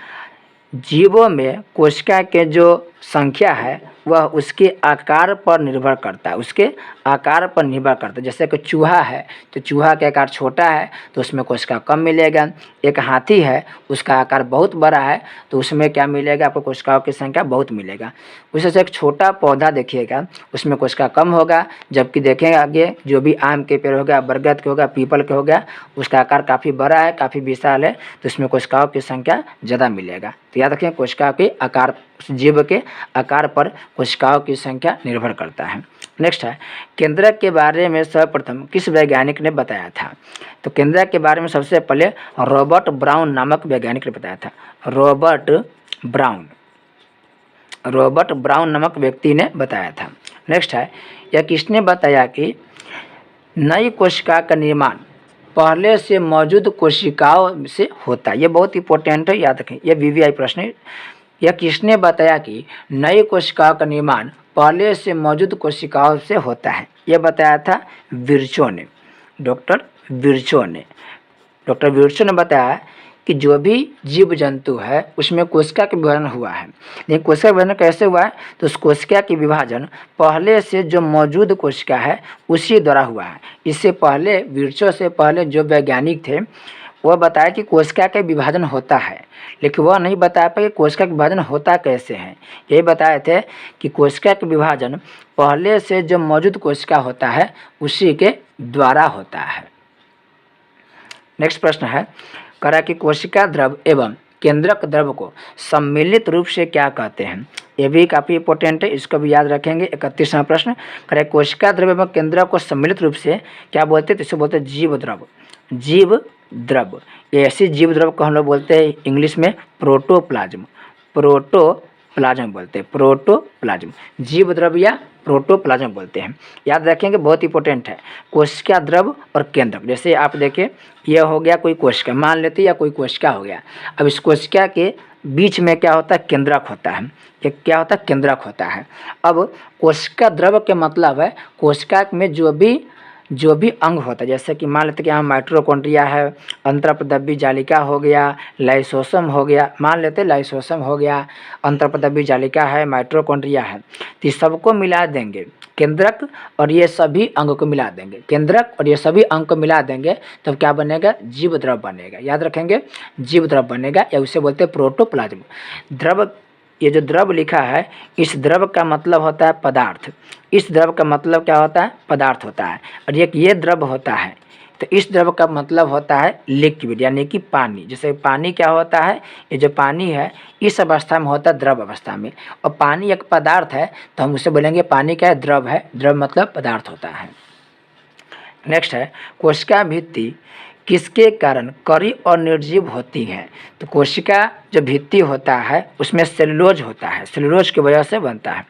जीवों में कोशिका के जो संख्या है वह उसके आकार पर निर्भर करता है, उसके आकार पर निर्भर करता है। जैसे कि चूहा है तो चूहा का आकार छोटा है तो उसमें कोशिका कम मिलेगा। एक हाथी है उसका आकार बहुत बड़ा है तो उसमें क्या मिलेगा, आपको कोशिकाओं की संख्या बहुत मिलेगा। उसी से एक छोटा पौधा देखिएगा उसमें कोशिका कम होगा, जबकि देखेंगे आगे जो भी आम के पेड़ हो गया, बरगद के हो गया, पीपल के हो गया, उसका आकार काफ़ी बड़ा है, काफ़ी विशाल है, तो उसमें कोशिकाओं की संख्या ज़्यादा मिलेगा। तो याद रखें कोशिका के आकार, जीव के आकार पर कोशिकाओं की संख्या निर्भर करता है। नेक्स्ट है, केंद्रक के बारे में सर्वप्रथम किस वैज्ञानिक ने बताया था। तो केंद्रक के बारे में सबसे पहले रॉबर्ट ब्राउन नामक वैज्ञानिक ने बताया था। रॉबर्ट ब्राउन नामक व्यक्ति ने बताया था। नेक्स्ट है, यह किसने बताया कि नई कोशिका का निर्माण पहले से मौजूद कोशिकाओं से होता है। ये बहुत इंपॉर्टेंट है, याद रखें, यह वीवीआई प्रश्न है। यह किसने बताया कि नई कोशिकाओं का निर्माण पहले से मौजूद कोशिकाओं से होता है। यह बताया था विर्चो ने, डॉक्टर विर्चो ने बताया कि जो भी जीव जंतु है उसमें कोशिका का विभाजन हुआ है। लेकिन कोशिका विभाजन कैसे हुआ है, तो उस कोशिका के विभाजन पहले से जो मौजूद कोशिका है उसी द्वारा हुआ है। इससे पहले विर्चो से पहले जो वैज्ञानिक थे वह बताया कि कोशिका का विभाजन होता है, लेकिन वह नहीं बता पाए कि कोशिका का विभाजन होता कैसे है। यही बताए थे कि कोशिका का विभाजन पहले से जो मौजूद कोशिका होता है उसी के द्वारा होता है। नेक्स्ट प्रश्न है, करा कि कोशिका द्रव एवं केंद्रक द्रव को सम्मिलित रूप से क्या कहते हैं। ये भी काफ़ी इंपॉर्टेंट है, इसको भी याद रखेंगे। 31वां प्रश्न, करा कोशिका द्रव एवं केंद्रक को सम्मिलित रूप से क्या बोलते हैं, तो इसे बोलते हैं जीव द्रव। ये ऐसी जीव द्रव को हम लोग बोलते हैं इंग्लिश में प्रोटोप्लाज्म बोलते हैं, प्रोटोप्लाज्म, जीव द्रव या प्रोटोप्लाज्म बोलते हैं। याद रखेंगे, बहुत इंपॉर्टेंट है। कोशिका द्रव और केंद्रक, जैसे आप देखें यह हो गया कोई कोशिका, मान लेते हैं या कोई कोशिका हो गया। अब इस कोशिका के बीच में क्या होता है, केंद्रक होता है। ये क्या होता है, केंद्रक होता है। अब कोशिका द्रव के मतलब है कोशिका में जो भी अंग होता है, जैसे कि मान लेते हैं कि यहाँ माइटोकॉन्ड्रिया है, अंतःप्रदब्बी जालिका हो गया, लाइसोसोम हो गया, मान लेते हैं लाइसोसोम हो गया, अंतःप्रदब्बी जालिका है, माइटोकॉन्ड्रिया है, तो सबको मिला देंगे केंद्रक और ये सभी अंग को मिला देंगे, केंद्रक और ये सभी अंग को मिला देंगे तब क्या बनेगा, जीव द्रव बनेगा। याद रखेंगे, जीव द्रव बनेगा, या उसे बोलते हैं प्रोटोप्लाज्म। द्रव, ये जो द्रव लिखा है इस द्रव का मतलब होता है पदार्थ, इस द्रव का मतलब क्या होता है, पदार्थ होता है। और ये द्रव होता है तो इस द्रव का मतलब होता है लिक्विड, यानी कि पानी। जैसे पानी क्या होता है, ये जो पानी है इस अवस्था में होता है द्रव अवस्था में, और पानी एक पदार्थ है तो हम उसे बोलेंगे पानी क्या है, द्रव है। द्रव मतलब पदार्थ होता है। नेक्स्ट है, कोशिका भित्ति किसके कारण कड़ी और निर्जीव होती है। तो कोशिका जो भित्ति होता है उसमें सेलुलोज होता है, सेलुलोज की वजह से बनता है।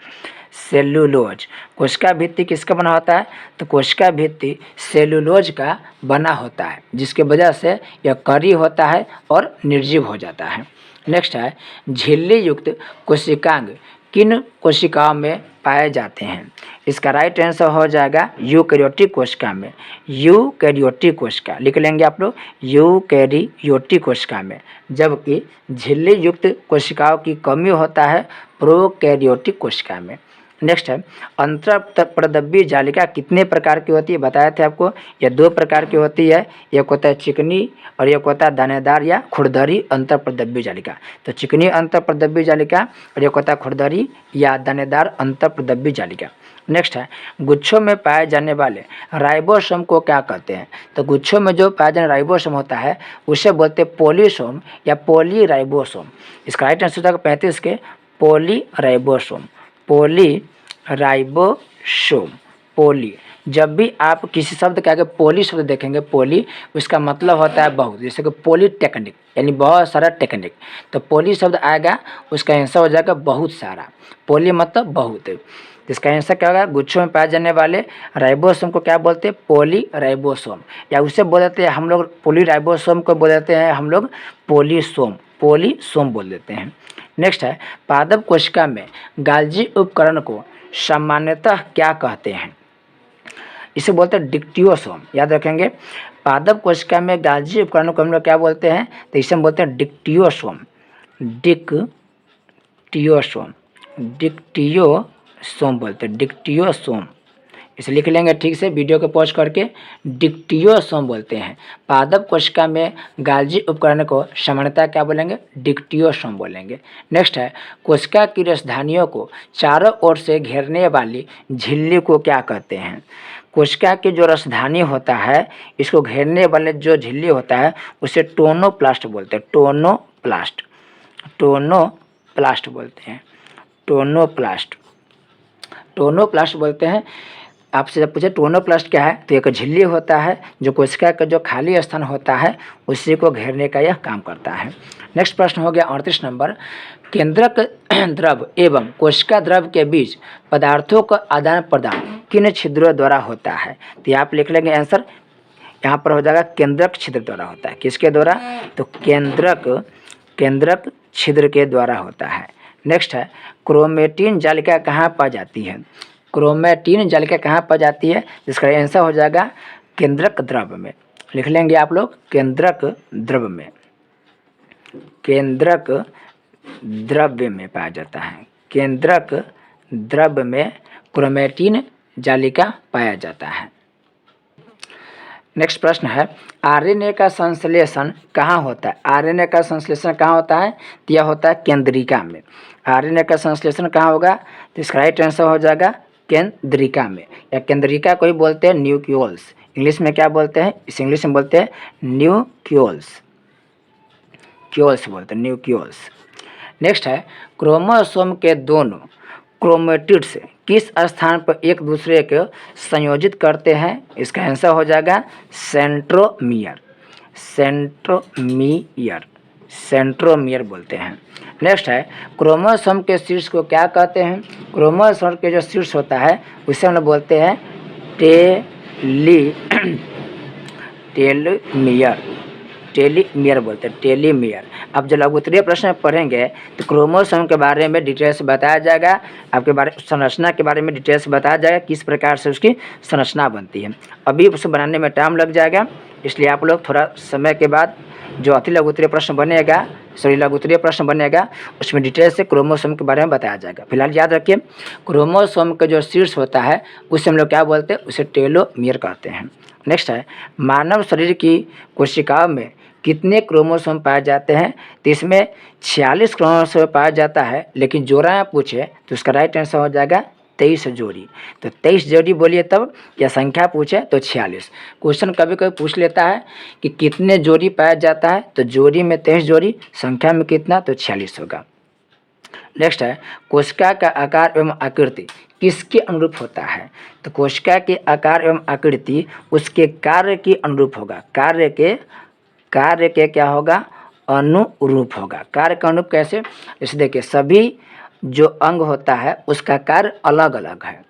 सेलुलोज। कोशिका भित्ति किसका बना होता है? तो कोशिका भित्ति सेलुलोज का बना होता है, जिसके वजह से यह करी होता है और निर्जीव हो जाता है। नेक्स्ट है झिल्ली युक्त कोशिकांग किन कोशिकाओं में पाए जाते हैं? इसका राइट आंसर हो जाएगा यूकैरियोटिक कोशिका में। यूकैरियोटिक कोशिका लिख लेंगे आप लोग, यूकैरियोटिक कोशिका में, जबकि झिल्ली युक्त कोशिकाओं की कमी होता है प्रोकैरियोटिक कोशिका में। नेक्स्ट है अंतःप्रदब्बी जालिका कितने प्रकार की होती है? बताए थे आपको, यह 2 प्रकार की होती है, एक होता है चिकनी और एक होता है दानेदार या खुरदरी अंतःप्रदब्बी जालिका। तो चिकनी अंतःप्रदब्बी जालिका और एक होता है खुरदरी या दानेदार अंतःप्रदब्बी जालिका। नेक्स्ट है गुच्छों में पाए जाने वाले राइबोसोम को क्या कहते हैं? तो गुच्छों में जो पाए जाने राइबोसोम होता है उसे बोलते हैं पोलीसोम या पॉलीराइबोसोम। इसका राइट आंसर होगा 35 के पॉलीराइबोसोम। पॉलीराइबोसोम, पोली। जब भी आप किसी शब्द के आगे पोली शब्द देखेंगे, पोली उसका मतलब होता है बहुत, जैसे कि पॉलीटेक्निक यानी बहुत सारा टेक्निक। तो पोली शब्द आएगा उसका आंसर हो जाएगा बहुत सारा। पोली मतलब बहुत। इसका आंसर क्या होगा? गुच्छों में पाए जाने वाले राइबोसोम को क्या बोलते हैं? पॉलीराइबोसोम, या उसे बोल देते हैं हम लोग पॉलीराइबोसोम को बोल देते हैं हम लोग पोलीसोम, पोलीसोम बोल देते हैं। नेक्स्ट है पादप कोशिका में गाल्जी उपकरण को सामान्यतः क्या कहते हैं? इसे बोलते हैं डिक्टियोसोम, याद रखेंगे। पादप कोशिका में गाल्जी उपकरण को हम लोग क्या बोलते हैं? तो इसे हम बोलते हैं डिक्टियोसोम, डिक्टियोसोम, डिक्टियोसोम बोलते हैं, डिक्टियोसोम। इसे लिख लेंगे ठीक से वीडियो को पॉज करके, डिक्टियोसोम बोलते हैं। पादप कोशिका में गाल्जी उपकरण को सामान्यतः क्या बोलेंगे? डिक्टियोसोम बोलेंगे। नेक्स्ट है कोशिका की रसधानियों को चारों ओर से घेरने वाली झिल्ली को क्या कहते हैं? कोशिका की जो रसधानी होता है इसको घेरने वाले जो झिल्ली होता है उसे टोनोप्लास्ट बोलते हैं, टोनोप्लास्ट, टोनोप्लास्ट बोलते हैं, टोनोप्लास्ट, टोनोप्लास्ट बोलते हैं। आपसे जब पूछे टोनोप्लास्ट क्या है, तो एक झिल्ली होता है जो कोशिका का जो खाली स्थान होता है उसी को घेरने का यह काम करता है। नेक्स्ट प्रश्न हो गया 38 नंबर, केंद्रक द्रव एवं कोशिका द्रव के बीच पदार्थों का आदान प्रदान किन छिद्रों द्वारा होता है? तो आप लिख लेंगे आंसर, यहाँ पर हो जाएगा केंद्रक छिद्र द्वारा होता है। किसके द्वारा? तो केंद्रक छिद्र के द्वारा होता है। नेक्स्ट है क्रोमेटिन जालिका कहाँ पाई जाती है? क्रोमेटिन जालिका कहाँ पाई जाती है? जिसका आंसर हो जाएगा केंद्रक द्रव में। लिख लेंगे आप लोग केंद्रक द्रव में, केंद्रक द्रव्य में पाया जाता है, केंद्रक द्रव्य में क्रोमेटिन जालिका पाया जाता है। नेक्स्ट प्रश्न है आरएनए का संश्लेषण कहाँ होता है? आरएनए का संश्लेषण कहाँ होता है? तो यह होता है केंद्रिका में। आरएनए का संश्लेषण कहाँ होगा? तो इसका राइट आंसर हो जाएगा केंद्रिका में, या केंद्रिका को ही बोलते हैं न्यूक्लियोल्स। इंग्लिश में क्या बोलते हैं? इस इंग्लिश में बोलते हैं न्यूक्लियोल्स, क्योल्स बोलते हैं, न्यूक्लियोल्स। नेक्स्ट है क्रोमोसोम के दोनों क्रोमेटिड्स किस स्थान पर एक दूसरे को संयोजित करते हैं? इसका आंसर हो जाएगा सेंट्रोमियर, सेंट्रोमियर, सेंट्रोमियर बोलते हैं। नेक्स्ट है क्रोमोसोम के शीर्ष को क्या कहते हैं? क्रोमोसोम के जो शीर्ष होता है उसे हम लोग बोलते हैं टेलीमियर, टेलीमियर बोलते हैं, टेलीमियर। अब जब लघुत्तरीय प्रश्न पढ़ेंगे तो क्रोमोसोम के बारे में डिटेल्स बताया जाएगा, आपके बारे संरचना के बारे में डिटेल्स बताया जाएगा, किस प्रकार से उसकी संरचना बनती है। अभी उसे बनाने में टाइम लग जाएगा, इसलिए आप लोग थोड़ा समय के बाद जो अति लघुत्तरीय प्रश्न बनेगा, लघुत्तरीय प्रश्न बनेगा, उसमें डिटेल से क्रोमोसोम के बारे में बताया जाएगा। फिलहाल याद रखिए क्रोमोसोम का जो शीर्ष होता है उसे हम लोग क्या बोलते हैं? उसे टेलोमियर कहते हैं। नेक्स्ट है मानव शरीर की कोशिकाओं में कितने क्रोमोसोम पाए जाते हैं? तो इसमें 46 क्रोमोसोम पाया जाता है, लेकिन जोड़ा पूछे तो उसका राइट आंसर हो जाएगा 23 जोड़ी। तो 23 जोड़ी बोलिए तब, या संख्या पूछे तो 46। क्वेश्चन कभी कभी पूछ लेता है कि कितने जोड़ी पाया जाता है, तो जोड़ी में 23 जोड़ी, संख्या में कितना? तो 46 होगा। नेक्स्ट है कोशिका का आकार एवं आकृति किसके अनुरूप होता है? तो कोशिका के आकार एवं आकृति उसके कार्य के अनुरूप होगा, कार्य के क्या होगा? अनुरूप होगा। कार्य का अनुरूप कैसे? जैसे देखिए सभी जो अंग होता है उसका कार्य अलग अलग है,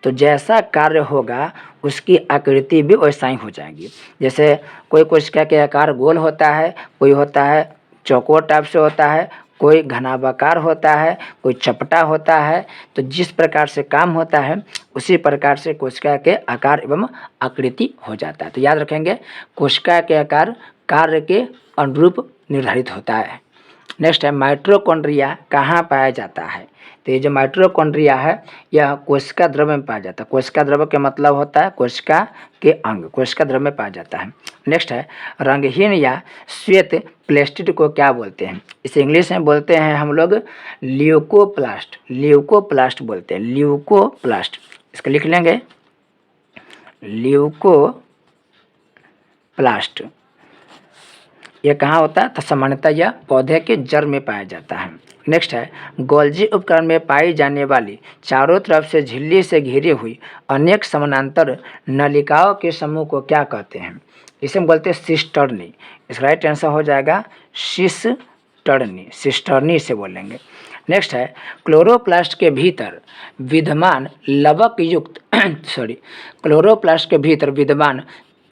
तो जैसा कार्य होगा उसकी आकृति भी वैसा ही हो जाएगी। जैसे कोई कोशिका के आकार गोल होता है, कोई होता है चौकोर टाइप से होता है, कोई घनाभाकार होता है, कोई चपटा होता है। तो जिस प्रकार से काम होता है उसी प्रकार से कोशिका के आकार एवं आकृति हो जाता है। तो याद रखेंगे, कोशिका के आकार कार्य के अनुरूप निर्धारित होता है। नेक्स्ट है माइटोकॉन्ड्रिया कहाँ पाया जाता है। तो ये जो माइटोकॉन्ड्रिया है यह कोशिका द्रव्य में पाया जाता है। कोशिका द्रव्य का मतलब होता है कोशिका के अंग, कोशिका द्रव्य में पाया जाता है। नेक्स्ट है रंगहीन या श्वेत प्लेस्टिड को क्या बोलते हैं। इसे इंग्लिश में बोलते हैं हम लोग ल्यूकोप्लास्ट, ल्यूकोप्लास्ट बोलते हैं, ल्यूकोप्लास्ट। इसको लिख लेंगे ल्यूकोप्लास्ट। यह कहाँ होता है, तो सामान्यतः यह पौधे के जड़ में पाया जाता है। नेक्स्ट है गोल्जी उपकरण में पाई जाने वाली चारों तरफ से झिल्ली से घिरी हुई अनेक समानांतर नलिकाओं के समूह को क्या कहते हैं। इसे हम बोलते हैं सिस्टर्नी। इसका राइट आंसर हो जाएगा सिस्टर्नी, सिस्टर्नी से बोलेंगे। नेक्स्ट है क्लोरोप्लास्ट के भीतर विद्यमान लवक युक्त क्लोरोप्लास्ट के भीतर विद्यमान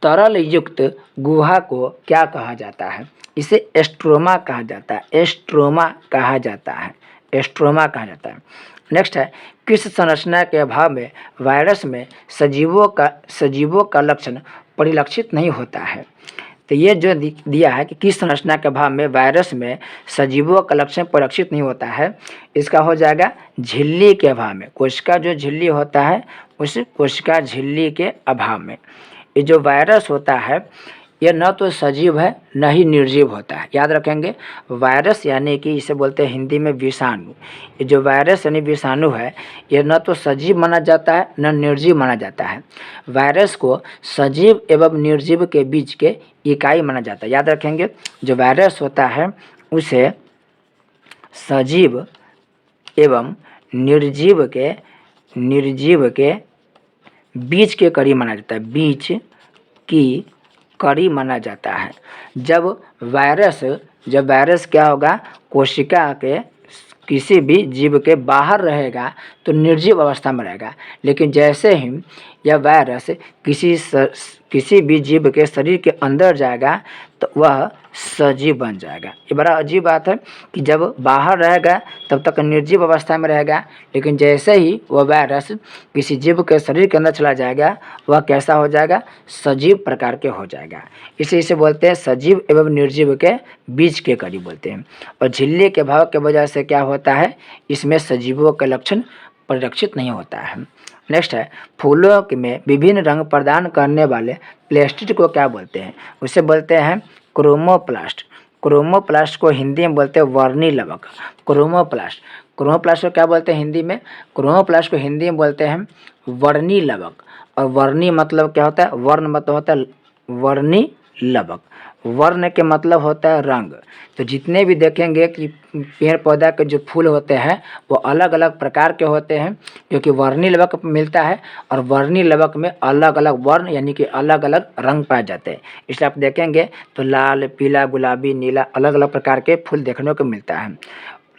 तरल युक्त गुहा को क्या कहा जाता है। इसे एस्ट्रोमा कहा जाता है, एस्ट्रोमा कहा जाता है, एस्ट्रोमा कहा जाता है। नेक्स्ट है किस संरचना के अभाव में वायरस में सजीवों का लक्षण परिलक्षित नहीं होता है। तो ये जो दिया है कि किस संरचना के अभाव में वायरस में सजीवों का लक्षण परिलक्षित नहीं होता है, इसका हो जाएगा झिल्ली के अभाव में। कोशिका जो झिल्ली होता है उस कोशिका झिल्ली के अभाव में ये जो वायरस होता है यह न तो सजीव है न ही निर्जीव होता है। याद रखेंगे वायरस यानी कि इसे बोलते हैं हिंदी में विषाणु। ये जो वायरस यानी विषाणु है यह न तो सजीव माना जाता है न निर्जीव माना जाता है। वायरस को सजीव एवं निर्जीव के बीच के इकाई माना जाता है। याद रखेंगे जो वायरस होता है उसे सजीव एवं निर्जीव के बीच के कड़ी माना जाता है, बीच की कड़ी माना जाता है। जब वायरस क्या होगा कोशिका के किसी भी जीव के बाहर रहेगा तो निर्जीव अवस्था में रहेगा, लेकिन जैसे ही यह वायरस किसी भी जीव के शरीर के अंदर जाएगा तो वह सजीव बन जाएगा। ये बड़ा अजीब बात है कि जब बाहर रहेगा तब तक निर्जीव अवस्था में रहेगा, लेकिन जैसे ही वह वायरस किसी जीव के शरीर के अंदर चला जाएगा वह कैसा हो जाएगा, सजीव प्रकार के हो जाएगा। इसे बोलते हैं सजीव एवं निर्जीव के बीच के कड़ी बोलते हैं। और झिल्ली के भाव के वजह से क्या होता है, इसमें सजीवों का लक्षण परिलक्षित नहीं होता है। नेक्स्ट है फूलों में विभिन्न रंग प्रदान करने वाले प्लास्टिड को क्या बोलते हैं। उसे बोलते हैं क्रोमोप्लास्ट। क्रोमोप्लास्ट को हिंदी में बोलते हैं वर्णी लवक। क्रोमोप्लास्ट को क्या बोलते हैं हिंदी में, क्रोमोप्लास्ट को हिंदी में बोलते हैं वर्णी लवक। और वर्णी मतलब क्या होता है, वर्ण मतलब होता है वर्णी लवक। वर्ण के मतलब होता है रंग। तो जितने भी देखेंगे कि पेड़ पौधा के जो फूल होते हैं वो अलग अलग प्रकार के होते हैं, क्योंकि वर्णी लवक मिलता है और वर्णी लवक में अलग अलग वर्ण यानी कि अलग अलग रंग पाए जाते हैं। इसलिए आप देखेंगे तो लाल, पीला, गुलाबी, नीला अलग अलग प्रकार के फूल देखने को मिलता है।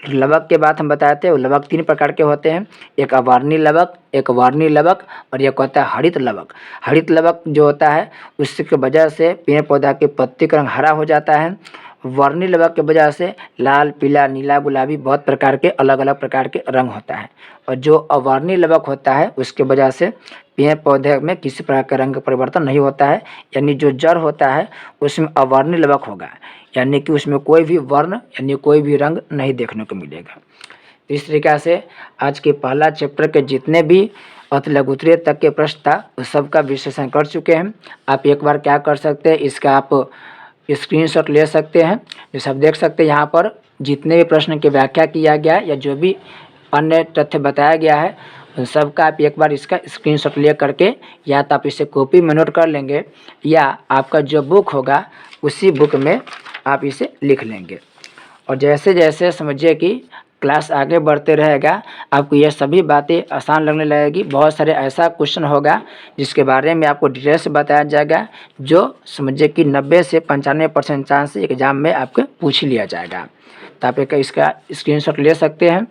लवक के बात हम बताते हैं, लवक 3 प्रकार के होते हैं, एक अवर्णी लवक, एक वर्णी लवक और एक होता है हरित लवक। हरित लवक जो होता है उसकी वजह से पेड़ पौधा के पत्ते का रंग हरा हो जाता है। वर्णी लवक की वजह से लाल, पीला, नीला, गुलाबी बहुत प्रकार के अलग अलग प्रकार के रंग होता है। और जो अवर्णी लवक होता है उसके वजह से पेड़ पौधे में किसी प्रकार का रंग परिवर्तन नहीं होता है, यानी जो जड़ होता है उसमें अवर्णी लवक होगा, यानी कि उसमें कोई भी वर्ण यानी कोई भी रंग नहीं देखने को मिलेगा। इस तरीक़ा से आज के पहला चैप्टर के जितने भी अति लघुत्तरीय तक के प्रश्न था उस सब का विश्लेषण कर चुके हैं। आप एक बार क्या कर सकते हैं, इसका आप स्क्रीनशॉट ले सकते हैं। जैसे आप देख सकते हैं यहाँ पर जितने भी प्रश्न की व्याख्या किया गया है या जो भी अन्य तथ्य बताया गया है उन सब का आप एक बार इसका स्क्रीनशॉट ले करके या तो आप इसे कॉपी में नोट कर लेंगे या आपका जो बुक होगा उसी बुक में आप इसे लिख लेंगे। और जैसे जैसे समझिए कि क्लास आगे बढ़ते रहेगा आपको यह सभी बातें आसान लगने लगेगी। बहुत सारे ऐसा क्वेश्चन होगा जिसके बारे में आपको डिटेल से बताया जाएगा, जो समझिए कि 90 से 95% चांस एग्जाम में आपको पूछ लिया जाएगा। तो आप इसका स्क्रीनशॉट ले सकते हैं।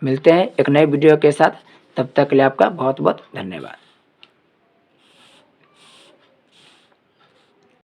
मिलते हैं एक नए वीडियो के साथ, तब तक के लिए आपका बहुत बहुत धन्यवाद।